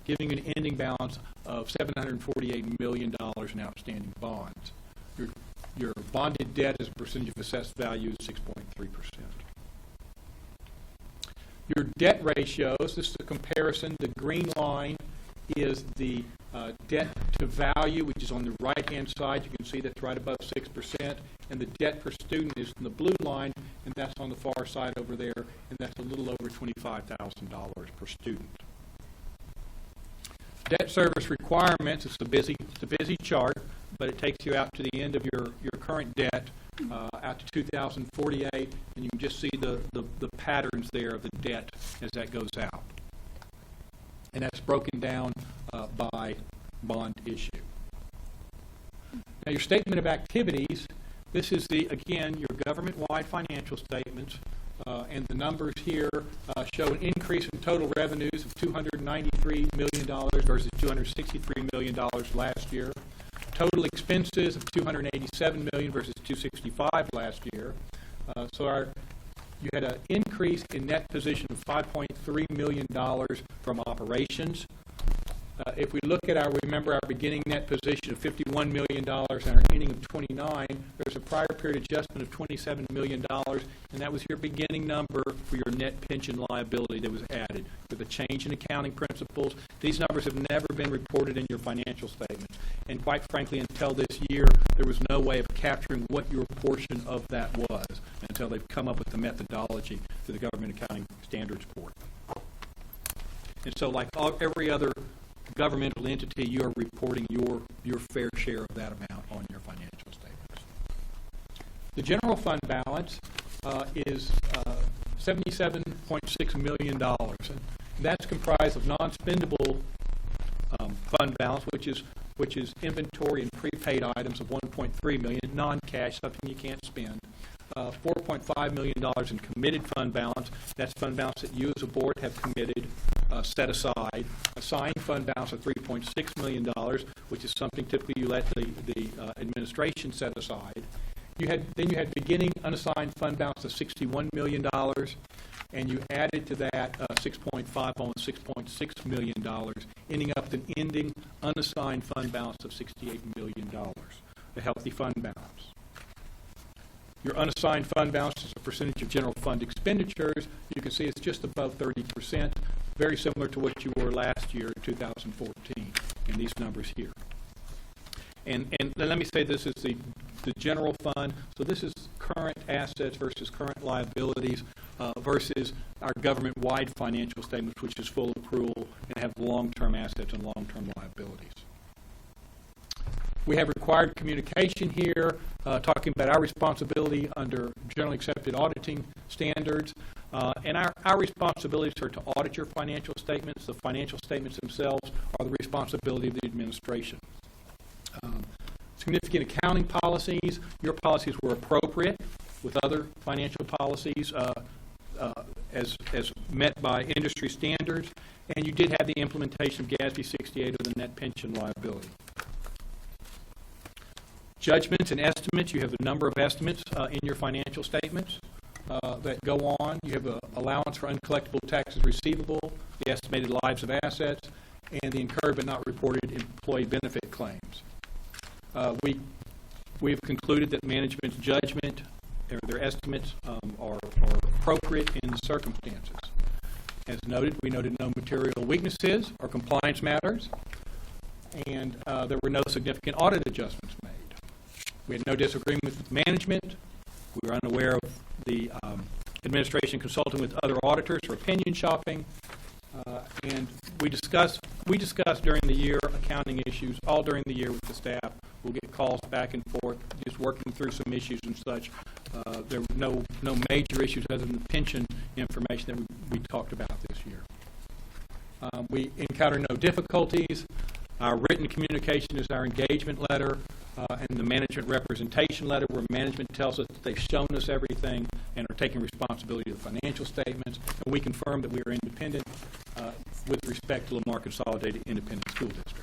giving an ending balance of $748 million in outstanding bonds. Your bonded debt as a percentage of assessed value is 6.3%. Your debt ratios, this is a comparison. The green line is the debt to value, which is on the right-hand side. You can see that's right above 6%. And the debt per student is in the blue line, and that's on the far side over there, and that's a little over $25,000 per student. Debt service requirements, it's a busy chart, but it takes you out to the end of your current debt, out to 2048, and you can just see the patterns there of the debt as that goes out. And that's broken down by bond issue. Now your statement of activities, this is again, your government-wide financial statements, and the numbers here show an increase in total revenues of $293 million versus $263 million last year. Total expenses of $287 million versus $265 last year. You had an increase in net position of $5.3 million from operations. If we look at remember our beginning net position of $51 million and our ending of $29 million, there's a prior period adjustment of $27 million, and that was your beginning number for your net pension liability that was added. With a change in accounting principles, these numbers have never been reported in your financial statements. And quite frankly, until this year, there was no way of capturing what your portion of that was until they've come up with the methodology through the Government Accounting Standards Board. And so like every other governmental entity, you are reporting your fair share of that amount on your financial statements. The general fund balance is $77.6 million. And that's comprised of non-spendable fund balance, which is inventory and prepaid items of $1.3 million, non-cash, something you can't spend. $4.5 million in committed fund balance. That's fund balance that you as a board have committed, set aside. Assigned fund balance of $3.6 million, which is something typically you let the administration set aside. Then you had beginning unassigned fund balance of $61 million, and you added to that 6.5, almost $6.6 million, ending up with an ending unassigned fund balance of $68 million, a healthy fund balance. Your unassigned fund balance is a percentage of general fund expenditures. You can see it's just above 30%, very similar to what you were last year, 2014, in these numbers here. And let me say this is the general fund. So this is current assets versus current liabilities versus our government-wide financial statements, which is full accrual and have long-term assets and long-term liabilities. We have required communication here, talking about our responsibility under generally accepted auditing standards. And our responsibilities are to audit your financial statements. The financial statements themselves are the responsibility of the administration. Significant accounting policies. Your policies were appropriate with other financial policies as met by industry standards. And you did have the implementation of GASB 68 of the net pension liability. Judgments and estimates, you have a number of estimates in your financial statements that go on. You have an allowance for uncollectible taxes receivable, the estimated lives of assets, and the incurred but not reported employee benefit claims. We've concluded that management's judgment or their estimates are appropriate in the circumstances. As noted, we noted no material weaknesses or compliance matters, and there were no significant audit adjustments made. We had no disagreement with management. We were unaware of the administration consulting with other auditors for opinion shopping. And we discussed during the year accounting issues, all during the year with the staff. We'll get calls back and forth, just working through some issues and such. There were no major issues other than the pension information that we talked about this year. We encountered no difficulties. Our written communication is our engagement letter and the management representation letter, where management tells us that they've shown us everything and are taking responsibility of the financial statements. And we confirm that we are independent with respect to Lamar Consolidated Independent School District.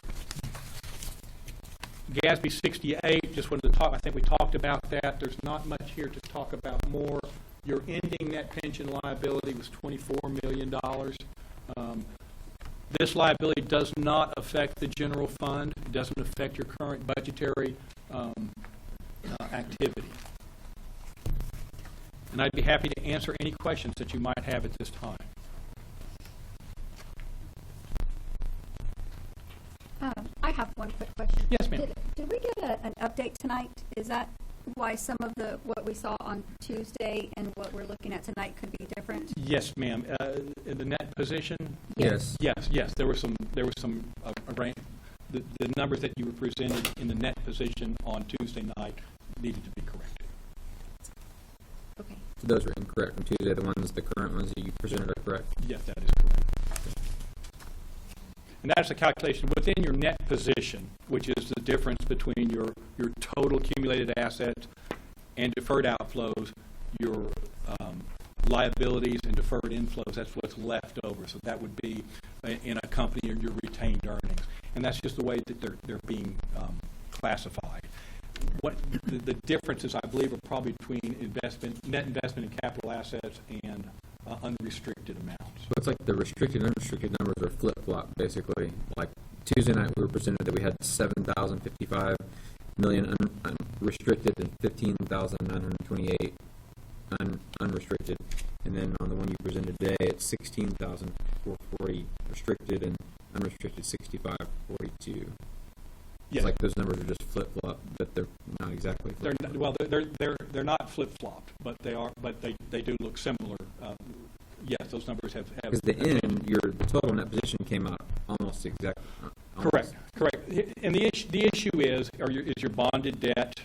GASB 68, just wanted to talk, I think we talked about that. There's not much here to talk about more. Your ending net pension liability was $24 million. This liability does not affect the general fund. It doesn't affect your current budgetary activity. And I'd be happy to answer any questions that you might have at this time. I have one quick question. Yes, ma'am. Did we get an update tonight? Is that why some of what we saw on Tuesday and what we're looking at tonight could be different? Yes, ma'am. In the net position. Yes. Yes. There was some the numbers that you were presented in the net position on Tuesday night needed to be corrected. Okay. So those are incorrect from Tuesday. The current ones that you presented are correct. Yes, that is correct. And that's a calculation within your net position, which is the difference between your total accumulated assets and deferred outflows, your liabilities and deferred inflows. That's what's left over. So that would be in a company your retained earnings, and that's just the way that they're being classified. What the differences, I believe, are probably between net investment in capital assets and unrestricted amounts. So it's like the restricted and unrestricted numbers are flip-flop, basically. Like Tuesday night we were presented that we had 7,055 million unrestricted and 15,928 unrestricted. And then on the one you presented today, it's 16,440 restricted and unrestricted 6,542. Yeah. It's like those numbers are just flip-flop, but they're not exactly flip-flop. They're not flip-flopped, but they are. But they do look similar. Yes, those numbers have. Because the total net position came out almost exact. Correct. And the issue is your bonded debt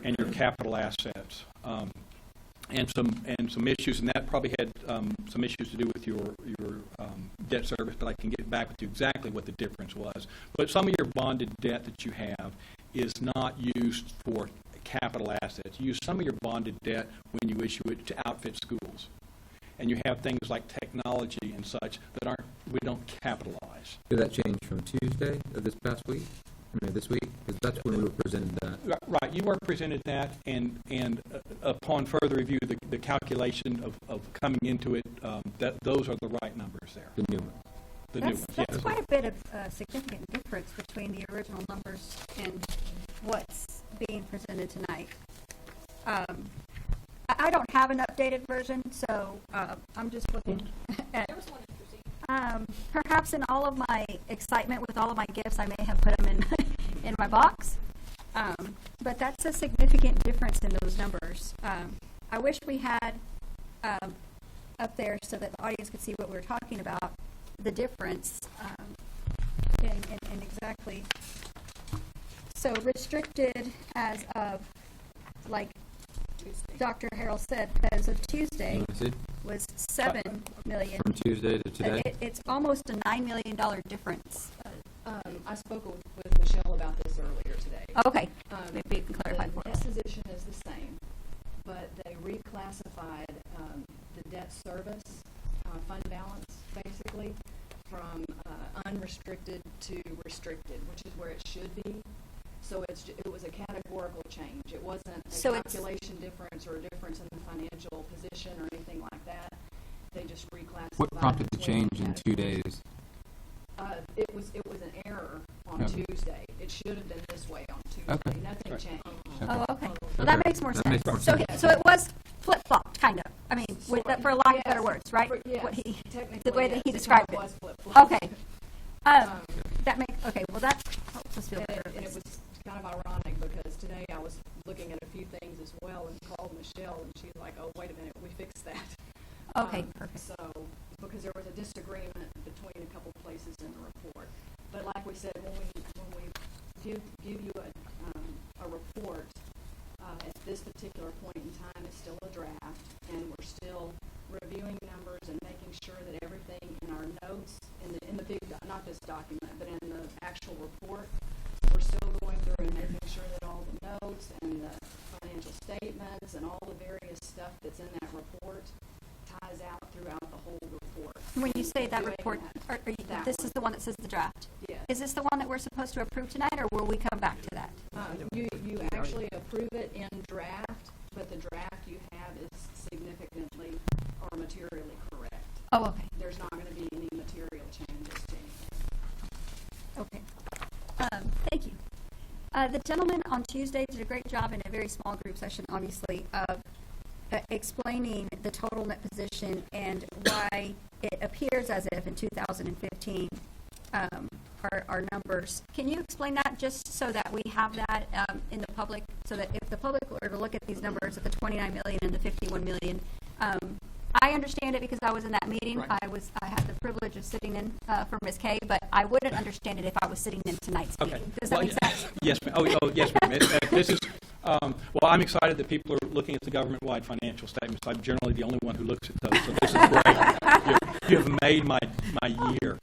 and your capital assets, and some issues, and that probably had some issues to do with your debt service. But I can get back with you exactly what the difference was. But some of your bonded debt that you have is not used for capital assets. You use some of your bonded debt when you issue it to outfit schools. And you have things like technology and such that we don't capitalize. Did that change from Tuesday of this past week? I mean, this week? Because that's when we were presented that. Right. You were presented that, and upon further review, the calculation of coming into it, that those are the right numbers there. The new one. The new ones, yes. That's quite a bit of significant difference between the original numbers and what's being presented tonight. I don't have an updated version, so I'm just looking at. Perhaps in all of my excitement with all of my gifts, I may have put them in my box. But that's a significant difference in those numbers. I wish we had up there so that the audience could see what we were talking about, the difference in exactly. So restricted as of, like Dr. Harrell said, as of Tuesday was $7 million. From Tuesday to today? It's almost a $9 million difference. I spoke with Michelle about this earlier today. Okay. Maybe you can clarify for us. The position is the same, but they reclassified the debt service fund balance, basically, from unrestricted to restricted, which is where it should be. So it was a categorical change. It wasn't a calculation difference or a difference in the financial position or anything like that. They just reclassified. What prompted the change in 2 days? It was an error on Tuesday. It should have been this way on Tuesday. Okay. Nothing changed. Oh, okay. Well, that makes more That sense. makes more sense. So it was flip-flop, kind of. I mean, for lack of better words, right? Yes, The way that he yes, described it it. was flip-flop. Okay. Well, that helps us feel better. And it was kind of ironic because today I was looking at a few things as well and called Michelle, and she's like, "Oh, wait a minute, we fixed that." Okay, perfect. So, because there was a disagreement between a couple places in the report. But like we said, when we give you a report, at this particular point in time, it's still a draft, and we're still reviewing numbers and making sure that everything in our our notes in the big, not this document, but in the actual report. We're still going through and making sure that all the notes and the financial statements and all the various stuff that's in that report ties out throughout the whole report. When you say that Doing report, that this is the one that says the draft? Yes. Is this the one that we're supposed to approve tonight, or will we come back to that? You actually approve it in draft, but the draft you have is significantly or materially correct. Oh, okay. There's not going to be any material changes to anything. Okay. Thank you. The gentleman on Tuesday did a great job in a very small group session, obviously, of explaining the total net position and why it appears as if in 2015 our numbers. Can you explain that just so that we have that in the public, so that if the public were to look at these numbers at the 29 million and the 51 million, I understand it because I was in that meeting. Right. I had the privilege of sitting in for Ms. Kay, but I wouldn't understand it if I was sitting in tonight's meeting. Does that make sense? Yes, ma'am. Oh, yes, ma'am. This is, well, I'm excited that people are looking at the government-wide financial statements. I'm generally the only one who looks at those, so this is great. You have made my year.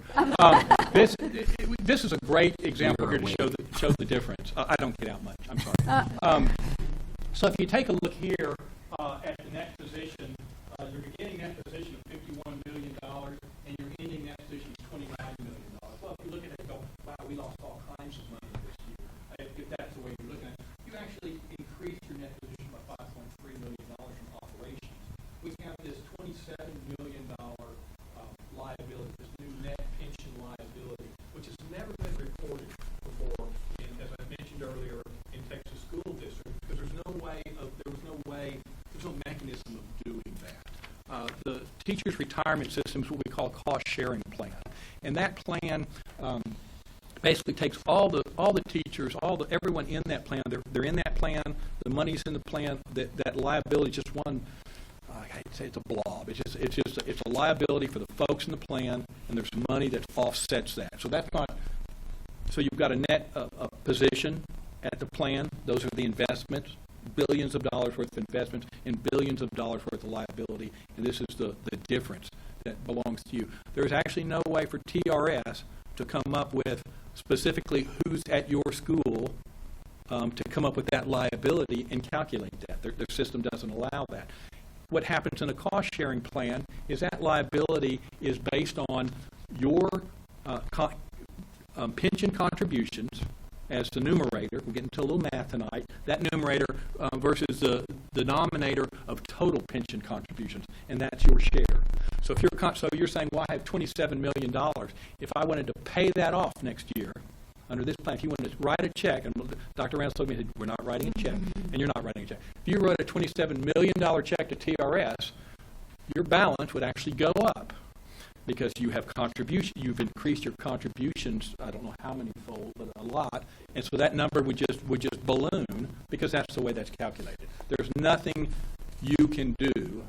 This is a great example here to show the difference. I don't get out much. I'm sorry. So if you take a look here at the net position, you're beginning that position of $51 million, and you're ending that position of $29 million. Well, if you look at it and go, wow, we lost all kinds of money this year. If that's the way you're looking at it, you actually increased your net position by $5.3 million from operations. We have this $27 million liability, this new net pension liability, which has never been reported before, as I mentioned earlier, in Texas school districts, because there's no mechanism of doing that. The teachers' retirement system is what we call a cost-sharing plan, and that plan basically takes all the teachers, everyone in that plan. They're in that plan. The money's in the plan. That liability is just one. I hate to say it's a blob. It's a liability for the folks in the plan, and there's money that offsets that. So that's not. So you've got a net a position at the plan. Those are the investments. Billions of dollars worth of investments and billions of dollars worth of liability, and this is the difference that belongs to you. There's actually no way for TRS to come up with specifically who's at your school to come up with that liability and calculate that. Their system doesn't allow that. What happens in a cost-sharing plan is that liability is based on your pension contributions as the numerator. We'll get into a little math tonight. That numerator versus the denominator of total pension contributions, and that's your share. So if you're saying, well, I have $27 million. If I wanted to pay that off next year under this plan, if you wanted to write a check, and Dr. Randall told me, we're not writing a check, and you're not writing a check. If you wrote a $27 million check to TRS, your balance would actually go up, because you have you've increased your contributions, I don't know how many fold, but a lot, and so that number would just balloon, because that's the way that's calculated. There's nothing you can do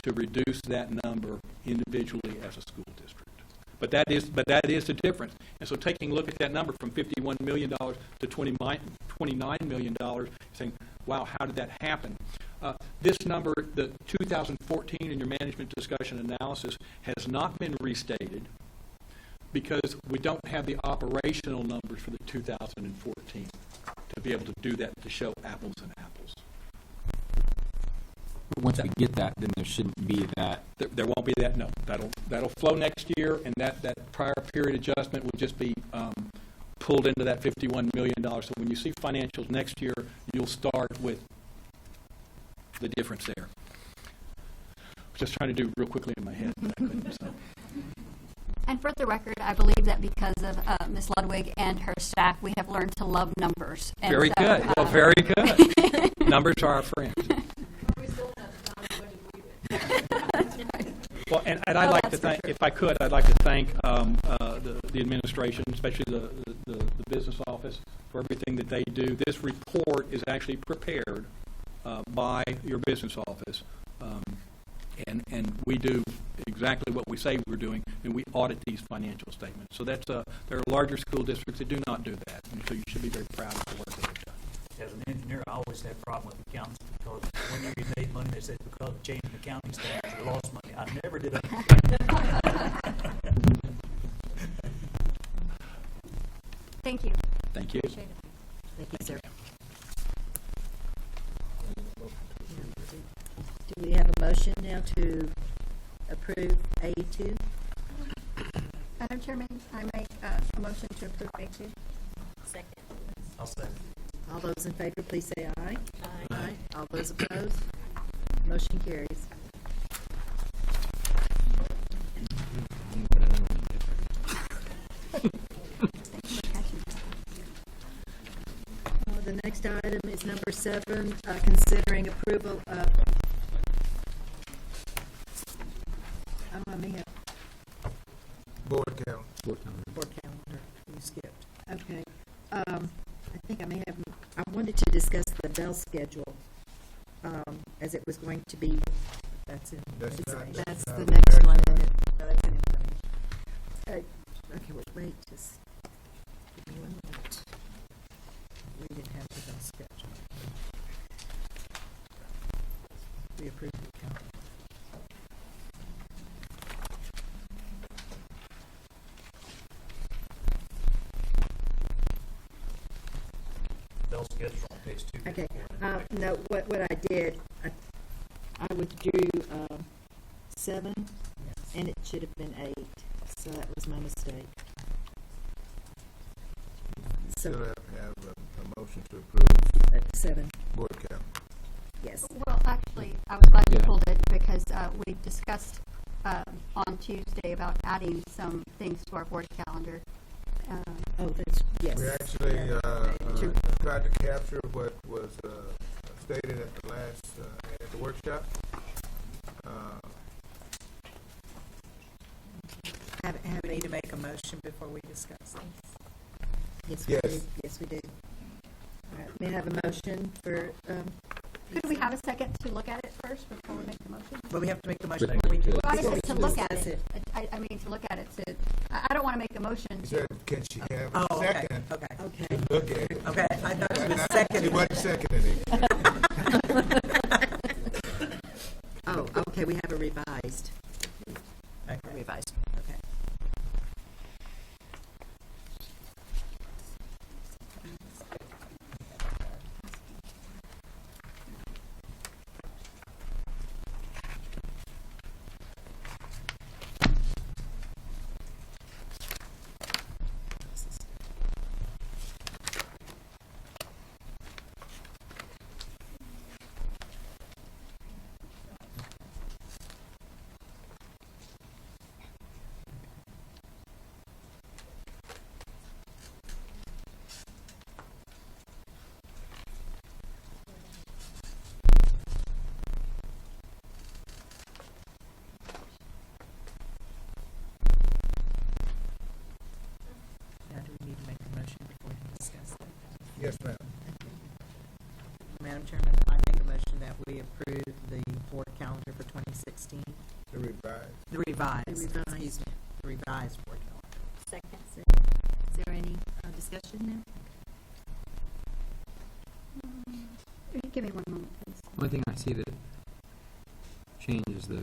to reduce that number individually as a school district. But that is the difference. And so taking a look at that number from $51 million to $29 million, saying, wow, how did that happen? This number, the 2014 in your management discussion analysis, has not been restated because we don't have the operational numbers for the 2014 to be able to do that, to show apples and apples. Once we get that, then there shouldn't be that. There won't be that. No, that'll flow next year, and that prior period adjustment will just be pulled into that $51 million. So when you see financials next year, you'll start with the difference there. Just trying to do real quickly in my head, but I couldn't. So. And for the record, I believe that because of Ms. Ludwig and her staff, we have learned to love numbers. And very so, good. Well, very good. Numbers are our friends. Well, and I'd like to thank, if I could, I'd like to thank the administration, especially the business office, for everything that they do. This report is actually prepared by your business office, and we do exactly what we say we're doing, and we audit these financial statements. So that's there are larger school districts that do not do that, and so you should be very proud of the work that they've done. as an engineer, I always had a problem with accountants because when you made money, they said because of changing accounting standards, you lost money. I never did understand. Thank you. Thank you. Appreciate it. Thank you, sir. Do we have a motion now to approve A2? Madam Chairman, I make a motion to approve A2. Second. I'll second. All those in favor, please say aye. Aye. All those opposed? Motion carries. The next item is number 7, considering approval of, I may have Board calendar. board calendar. You skipped. Okay. I think I may have, I wanted to discuss the bell schedule, as it was going to be. That's the not next action. one, isn't it? No, that's an information. Okay, wait, just give me 1 minute. We didn't have the bell schedule. We approved the calendar. Bell schedule on page 2. Okay, no, what I did, I withdrew 7, and it should have been 8, so that was my mistake. Still have to have a motion to approve 7. board calendar. Yes. Well, actually, I was glad you pulled it because we discussed on Tuesday about adding some things to our board calendar. Oh, that's, yes. We actually tried to capture what was stated at the last, at the workshop. Have we need to make a motion before we discuss this? Yes, we do. Yes, we do. All right, may I have a motion for, Could we have a second to look at it first before we make the motion? But we have to make the motion. Well, I guess to look at it. I mean, to look at it. I don't want to make a motion. Can she have Oh, a okay, second? okay. Look at it. Okay, I thought it was seconded. She wasn't seconding it. oh, okay, we have a revised. Okay. Revised. Okay. Now, do we need to make a motion before we discuss that? Yes, ma'am. Madam Chairman, I make a motion that we approve the board calendar for 2016. The revised. The revised. The revised. Excuse me. The revised board calendar. Second. Is there any discussion now? Give me 1 moment, please. Only thing I see that changes the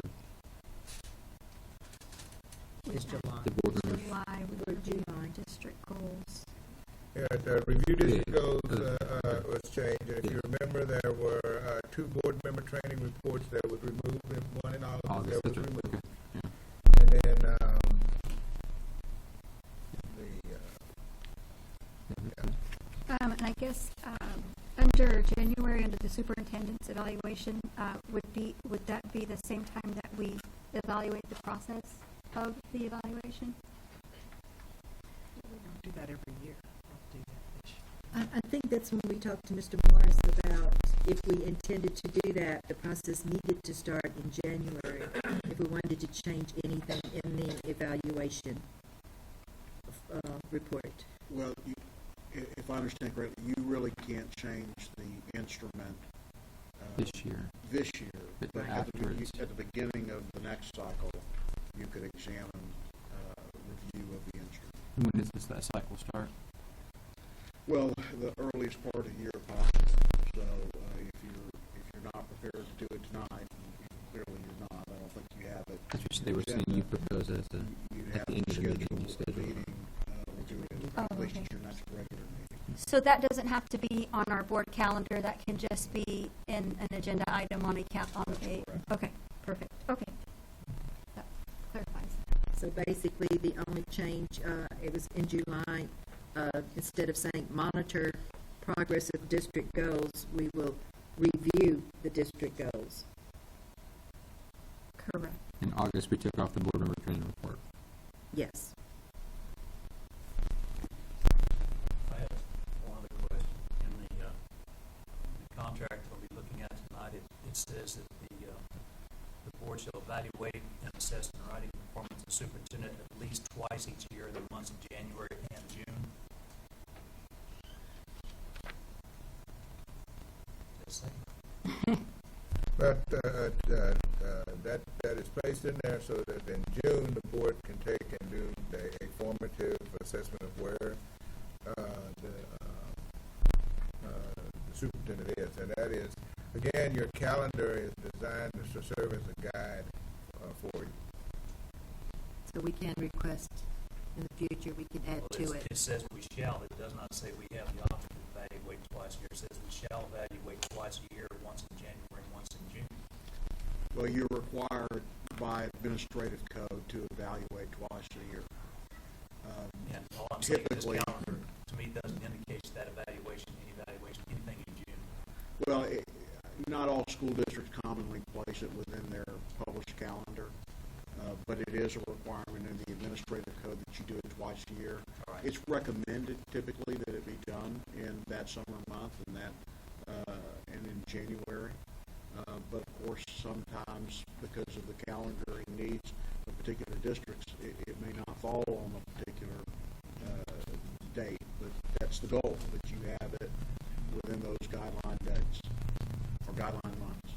It's July. the board members. July, we will do district goals. Yeah, the review district goals was changed. And if you remember, there were 2 board member training reports that was removed, and 1 in August that was removed. Okay. Yeah. And then And I guess under January, under the superintendent's evaluation, would that be the same time that we evaluate the process of the evaluation? We don't do that every year. We'll do that this year. I think that's when we talked to Mr. Morris about if we intended to do that, the process needed to start in January if we wanted to change anything in the evaluation report. Well, if I understand correctly, you really can't change the instrument This year. This year, But afterwards. at the beginning of the next cycle, you could examine review of the instrument. When does that cycle start? Well, the earliest part of the year, possibly if you're not prepared to do it tonight, clearly you're not. I don't think you have it. They were saying you propose as a, at the end of the meeting, you schedule. Oh, at least okay. your next regular meeting. So that doesn't have to be on our board calendar, that can just be in an agenda item on okay, perfect, okay. That clarifies. So basically, the only change, it was in July, instead of saying monitor progress of district goals, we will review the district goals. Correct. In August, we took off the board member training report. Yes. I have one other question. In the contract we'll be looking at tonight, it says that the board shall evaluate and assess the writing performance of the superintendent at least twice each year in the months of January and June. Just saying. But that is placed in there so that in June, the board can take and do a formative assessment of where the superintendent is. And that is, again, your calendar is designed to serve as a guide for you. So we can request in the future, we can add to it. It says we shall. It does not say we have the option to evaluate twice a year. It says we shall evaluate twice a year, once in January and once in June. Well, you're required by administrative code to evaluate twice a year. And all I'm saying is Typically, this calendar, to me, doesn't indicate that evaluation, any evaluation, anything in June. well, not all school districts commonly place it within their published calendar, but it is a requirement in the administrative code that you do it twice a year. All right. It's recommended typically that it be done in that summer month and and in January. But of course, sometimes because of the calendaring needs of particular districts, it may not fall on a particular date. But that's the goal, that you have it within those guideline dates or guideline months.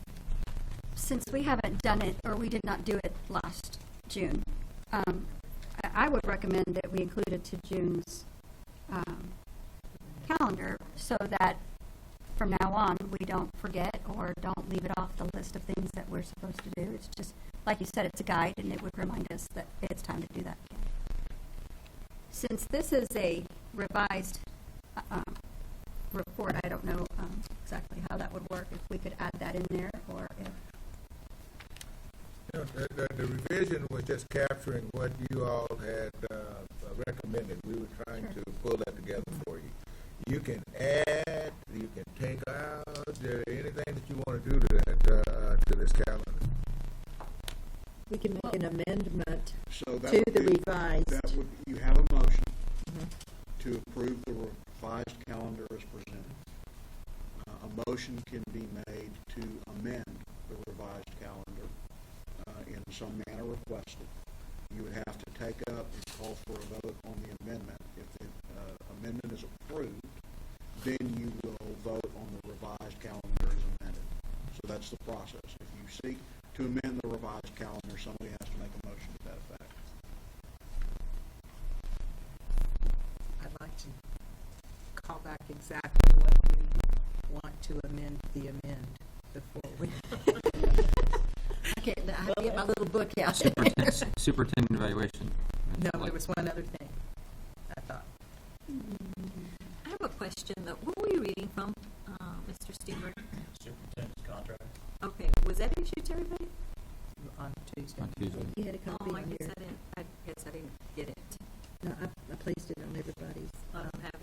Since we haven't done it, or we did not do it last June, I would recommend that we include it to June's calendar so that from now on we don't forget or don't leave it off the list of things that we're supposed to do. It's just, like you said, it's a guide and it would remind us that it's time to do that. Since this is a revised report, I don't know exactly how that would work, if we could add that in there or if... You know, the revision was just capturing what you all had recommended. We were trying to pull that together for you. You can add, you can take out, anything that you want to do to that to this calendar. We can make an amendment So that to would the be- revised. That would, you have a motion to approve the revised calendar as presented. A motion can be made to amend the revised calendar in some manner requested. You would have to take up and call for a vote on the amendment. If the amendment is approved, then you will vote on the revised calendar as amended. So that's the process. If you seek to amend the revised calendar, somebody has to make a motion to that effect. I'd like to call back exactly what we want to amend the amend before we. I have to get my little book out. Superintendent evaluation. No, there was one other thing, I thought. I have a question, though. What were you reading from, Mr. Steenberg? Superintendent's contract. Okay, was that issued to everybody? On Tuesday. On Tuesday. You had a copy Oh, I on guess here. I guess I didn't get it. No, I placed it on everybody's. I don't have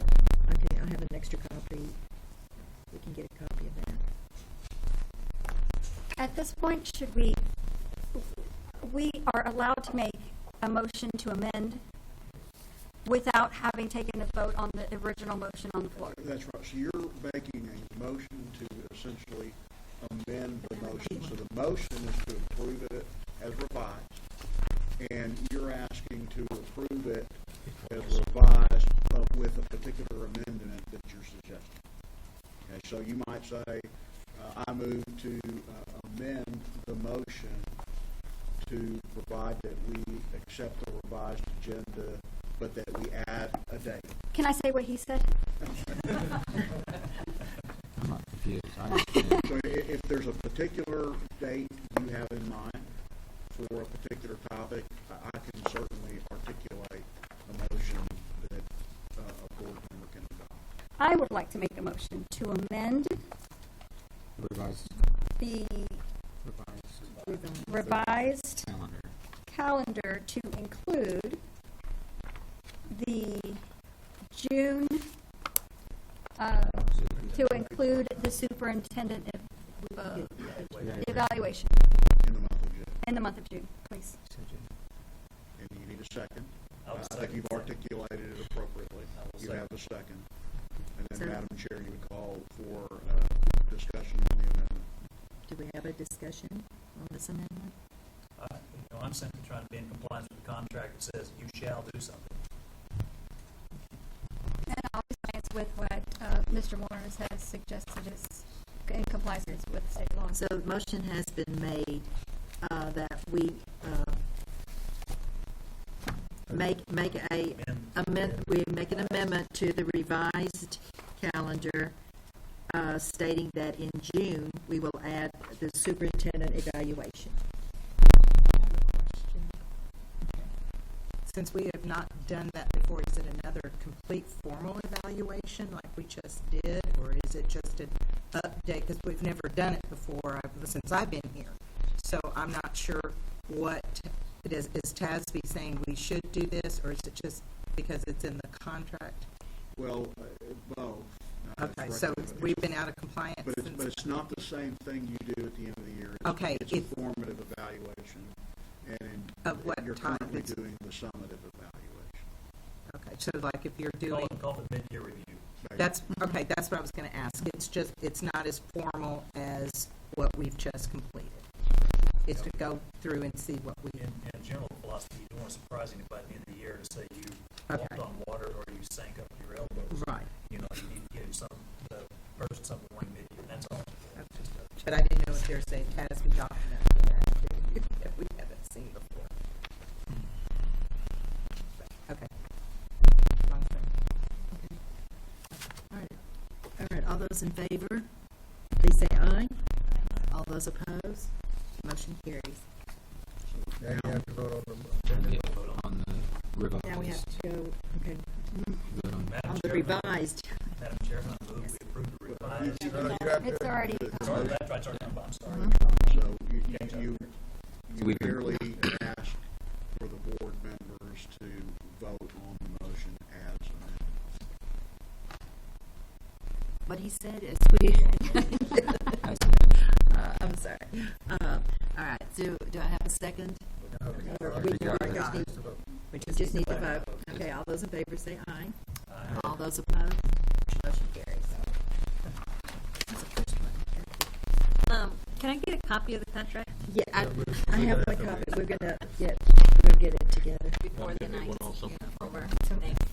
Okay, I have an extra copy. We can get a copy of that. At this point, we are allowed to make a motion to amend without having taken a vote on the original motion on the floor. That's right. So you're making a motion to essentially amend the motion. So the motion is to approve it as revised, and you're asking to approve it as revised, but with a particular amendment that you're suggesting. Okay, so you might say, I move to amend the motion to provide that we accept the revised agenda, but that we add a date. Can I say what he said? confused. I understand. So if there's a particular date you have in mind for a particular topic, I can certainly articulate a motion that a board member can adopt. I would like to make a motion to amend Revised. the Revised. revised Calendar. calendar to include the June, to include the superintendent evaluation In the month of June. in the month of June, please. And you need a second. I'll I think second. you've articulated it appropriately. You have a second. And then, So- Madam Chair, you would call for discussion on the amendment. Do we have a discussion on this amendment? I'm simply trying to be in compliance with the contract that says you shall do something. And always with what Mr. Morris has suggested is in compliance with state law. So the motion has been made that we make an amendment to the revised calendar stating that in June we will add the superintendent evaluation. Since we have not done that before, is it another complete formal evaluation like we just did, or is it just an update? Because we've never done it before since I've been here. So I'm not sure what it is. Is TASB saying we should do this, or is it just because it's in the contract? Well, both. Okay, so we've been out of compliance. But it's not the same thing you do at the end of the year. Okay, It's a formative evaluation. And Of what you're time? currently doing the summative evaluation. Okay, so like if you're doing. Call it mid-year review. That's okay. That's what I was going to ask. It's not as formal as what we've just completed. It's to go through and see what we. In general philosophy, you don't want to surprise anybody at the end of the year to say you walked on water or you sank up to your elbows. Right. You know, you need to give the person some warning mid-year. That's all. But I didn't know if there's a TASB document for that too, that we haven't seen before. Okay. Long term. All right, all those in favor, please say aye. All those opposed, motion carries. Now you have to vote On the revised. Now we have to go, okay, Vote on- on the revised. Madam Chairman, I move we approve the revised. It's already. Sorry, that's right, sorry, I'm sorry. So you we can- merely ask for the board members to vote on the motion as amended. What he said is we. I'm sorry. All right, do I have a second? We just need to vote. Okay, all those in favor say aye. All those opposed, motion carries. Can I get a copy of the contract? Yeah, I have my copy. We're gonna get it together. Before the night is over. Thanks.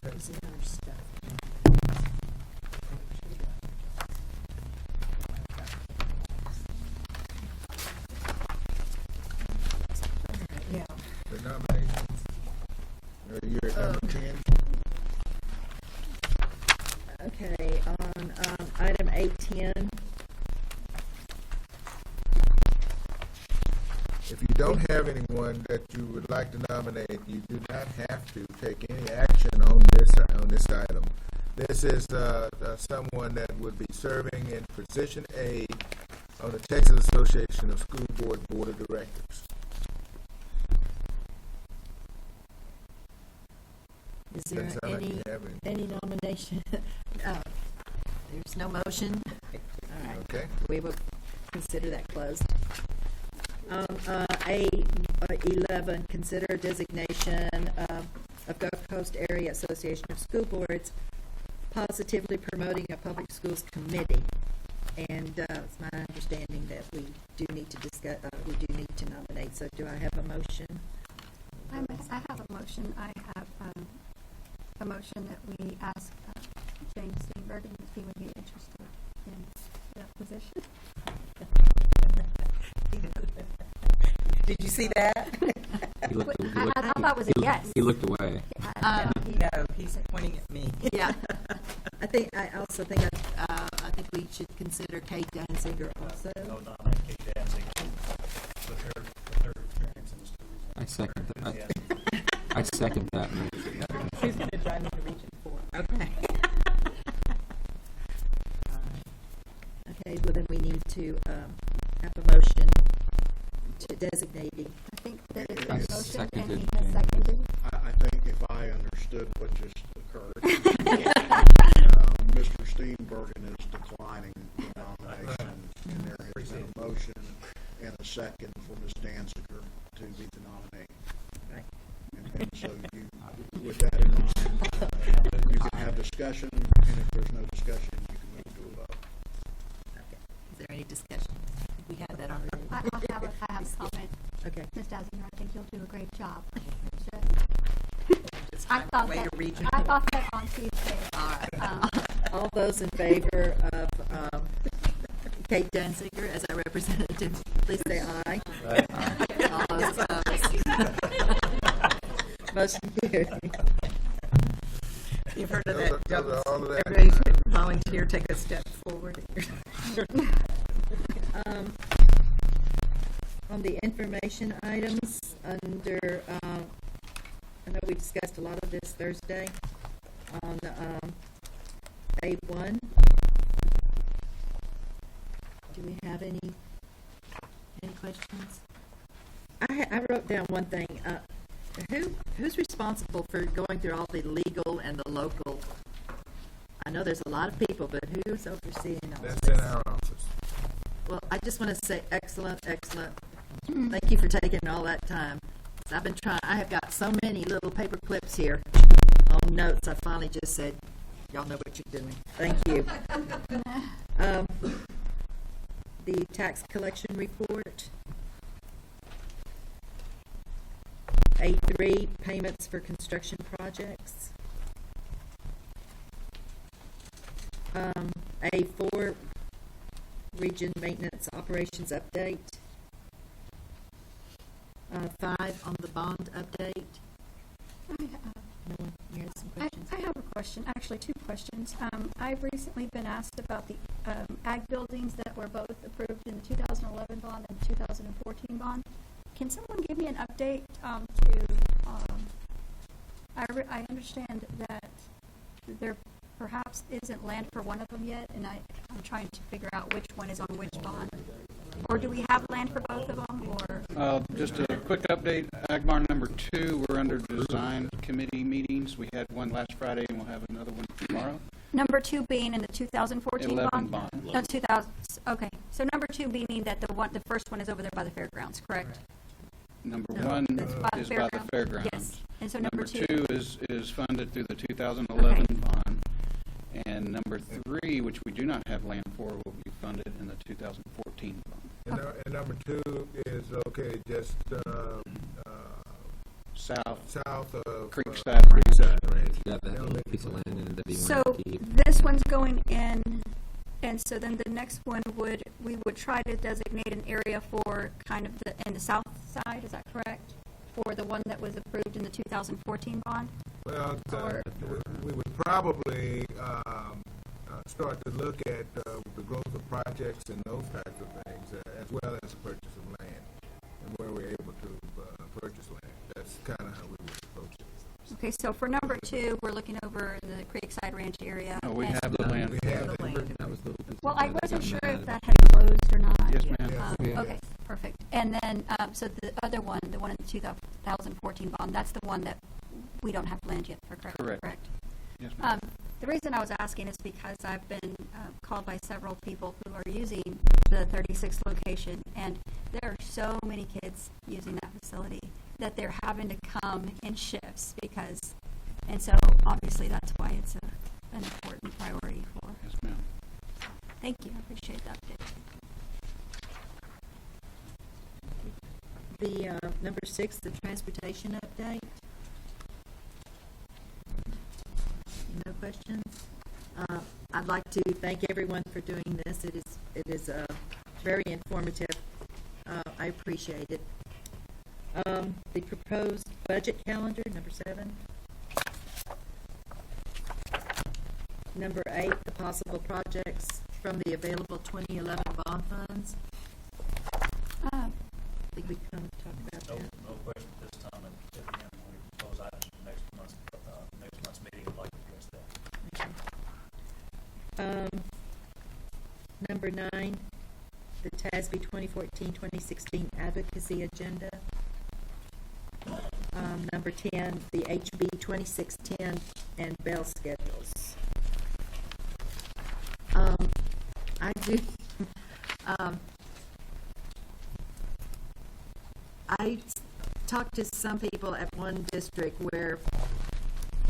This is our stuff. Yeah. The nominations. You're at number 10. Okay, on item 810, If you don't have anyone that you would like to nominate, you do not have to take any action on this item. This is someone that would be serving in position A on the Texas Association of School Board of Directors. is there Doesn't sound like you have any nomination? There's no motion. All right. Okay. We will consider that closed. A11, consider designation of Gulf Coast Area Association of School Boards positively promoting a public schools committee. And it's my understanding that we do need to discuss, we do need to nominate. So do I have a motion? I have a motion. I have a motion that we ask James Steenbergen if he would be interested in that position. Did you see that? I thought it was a yes. He looked away. No, he's pointing at me. Yeah. I also think think we should consider Kate Danziger also. No, nominate Kate Danziger with her experience in the schools. I second that. I second that motion. She's going to drive me to Region 4. Okay. Okay, well then we need to have a motion to designating. I think there is a I motion and he seconded. has seconded. I think if I understood what just occurred, Mr. Steenbergen is declining the nomination, and there has been a motion and a second for Ms. Danziger to be the nominee. Right. And so you, with that in mind, you can have discussion, and if there's no discussion, you can move to a vote. Okay. Is there any discussion? We had that already. I have a comment. Okay. Ms. Dazinger, I think you'll do a great job. Just I find a thought way that, to reach I thought that on Tuesday. All right. All those in favor of Kate Danziger as our representative, please say aye. Aye. All those opposed. Motion carried. You've heard of Those that. are all of that. Everybody volunteer, take a step forward. On the information items, under, I know we discussed a lot of this Thursday, on A1. Do we have any questions? I wrote down one thing. Who's responsible for going through all the legal and the local? I know there's a lot of people, but who's overseeing all this? That's in our office. Well, I just want to say excellent. Thank you for taking all that time. I've been trying. I have got so many little paper clips here on notes. I finally just said, y'all know what you're doing. Thank you. The tax collection report. A3, payments for construction projects. A4, region maintenance operations update. 5 on the bond update. No one, you had some questions? I have a question, actually 2 questions. I've recently been asked about the ag buildings that were both approved in the 2011 bond and 2014 bond. Can someone give me an update I understand that there perhaps isn't land for one of them yet, and I'm trying to figure out which one is on which bond. Or do we have land for both of them, or? Just a quick update, Agbar number 2, we're under design committee meetings. We had one last Friday, and we'll have another one tomorrow. Number 2 being in the 2014 11 bond? bond. No, 2000, okay. So number 2 meaning that the first one is over there by the fairgrounds, correct? Number No, 1 that's by the is by the fairgrounds. fairgrounds. Yes. And so number 2 is funded through the 2011 bond. And number 3, which we do not have land for, will be funded in the 2014 bond. And number 2 is located just south of Creekside Ranch. Yeah, that little piece of land in it that we So want to keep. this one's going in, and so then the next one we would try to designate an area for kind of in the south side, is that correct? For the one that was approved in the 2014 bond? Well, we would probably start to look at the growth of projects and those types of things, as well as the purchase of land, and where we're able to purchase land. That's kind of how we would approach it. Okay, so for number 2, we're looking over the Creekside Ranch area. Oh, we and- have the land. We have the land. That was the little piece Well, of I land that wasn't got sure mad if about. that had closed or not. Yes, ma'am. Okay, perfect. And then, so the other one, the one in the 2014 bond, that's the one that we don't have land yet for, correct? Yes, ma'am. The reason I was asking is because I've been called by several people who are using the 36th location, and there are so many kids using that facility that they're having to come in shifts and so obviously that's why it's an important priority for. Yes, ma'am. Thank you, I appreciate that update. The number 6, the transportation update. No questions? I'd like to thank everyone for doing this. It is very informative. I appreciate it. The proposed budget calendar, number 7. Number 8, the possible projects from the available 2011 bond funds. I think we kind of talked about that. No question at this time, and at the end, when we propose items for next month's meeting, I'd like to address that. Number 9, the TASB 2014-2016 advocacy agenda. Number 10, the HB 2610 and bell schedules. I do. I talked to some people at one district where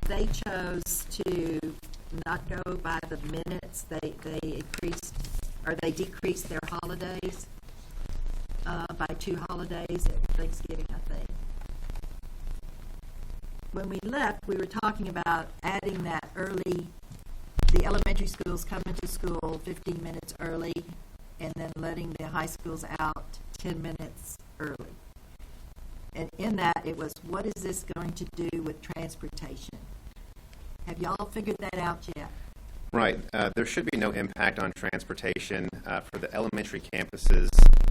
they chose to not go by the minutes. They increased or they decreased their holidays by 2 holidays at Thanksgiving, I think. When we left, we were talking about adding that early, the elementary schools coming to school 15 minutes early, and then letting the high schools out 10 minutes early. And in that, it was, what is this going to do with transportation? Have y'all figured that out yet? Right. There should be no impact on transportation. For the elementary campuses,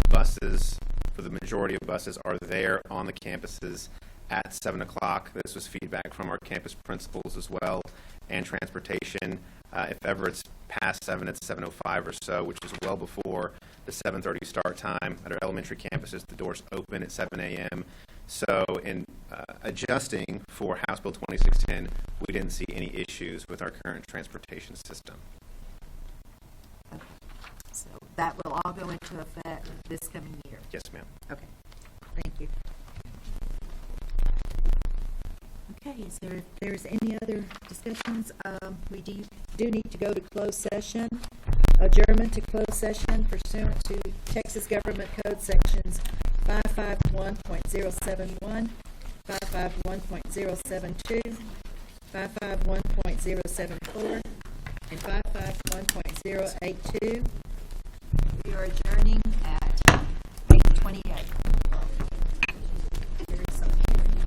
buses, for the majority of buses, are there on the campuses at 7 o'clock. This was feedback from our campus principals as well. And transportation, if ever it's past 7, it's 7:05 or so, which is well before the 7:30 start time. At our elementary campuses, the doors open at 7 a.m. So in adjusting for House Bill 2610, we didn't see any issues with our current transportation system. So that will all go into effect this coming year? Yes, ma'am. Okay. Thank you. Okay, is there, if there's any other discussions, we do need to go to closed session. Adjournment to closed session pursuant to Texas Government Code Sections 551.071, 551.072, 551.074, and 551.082,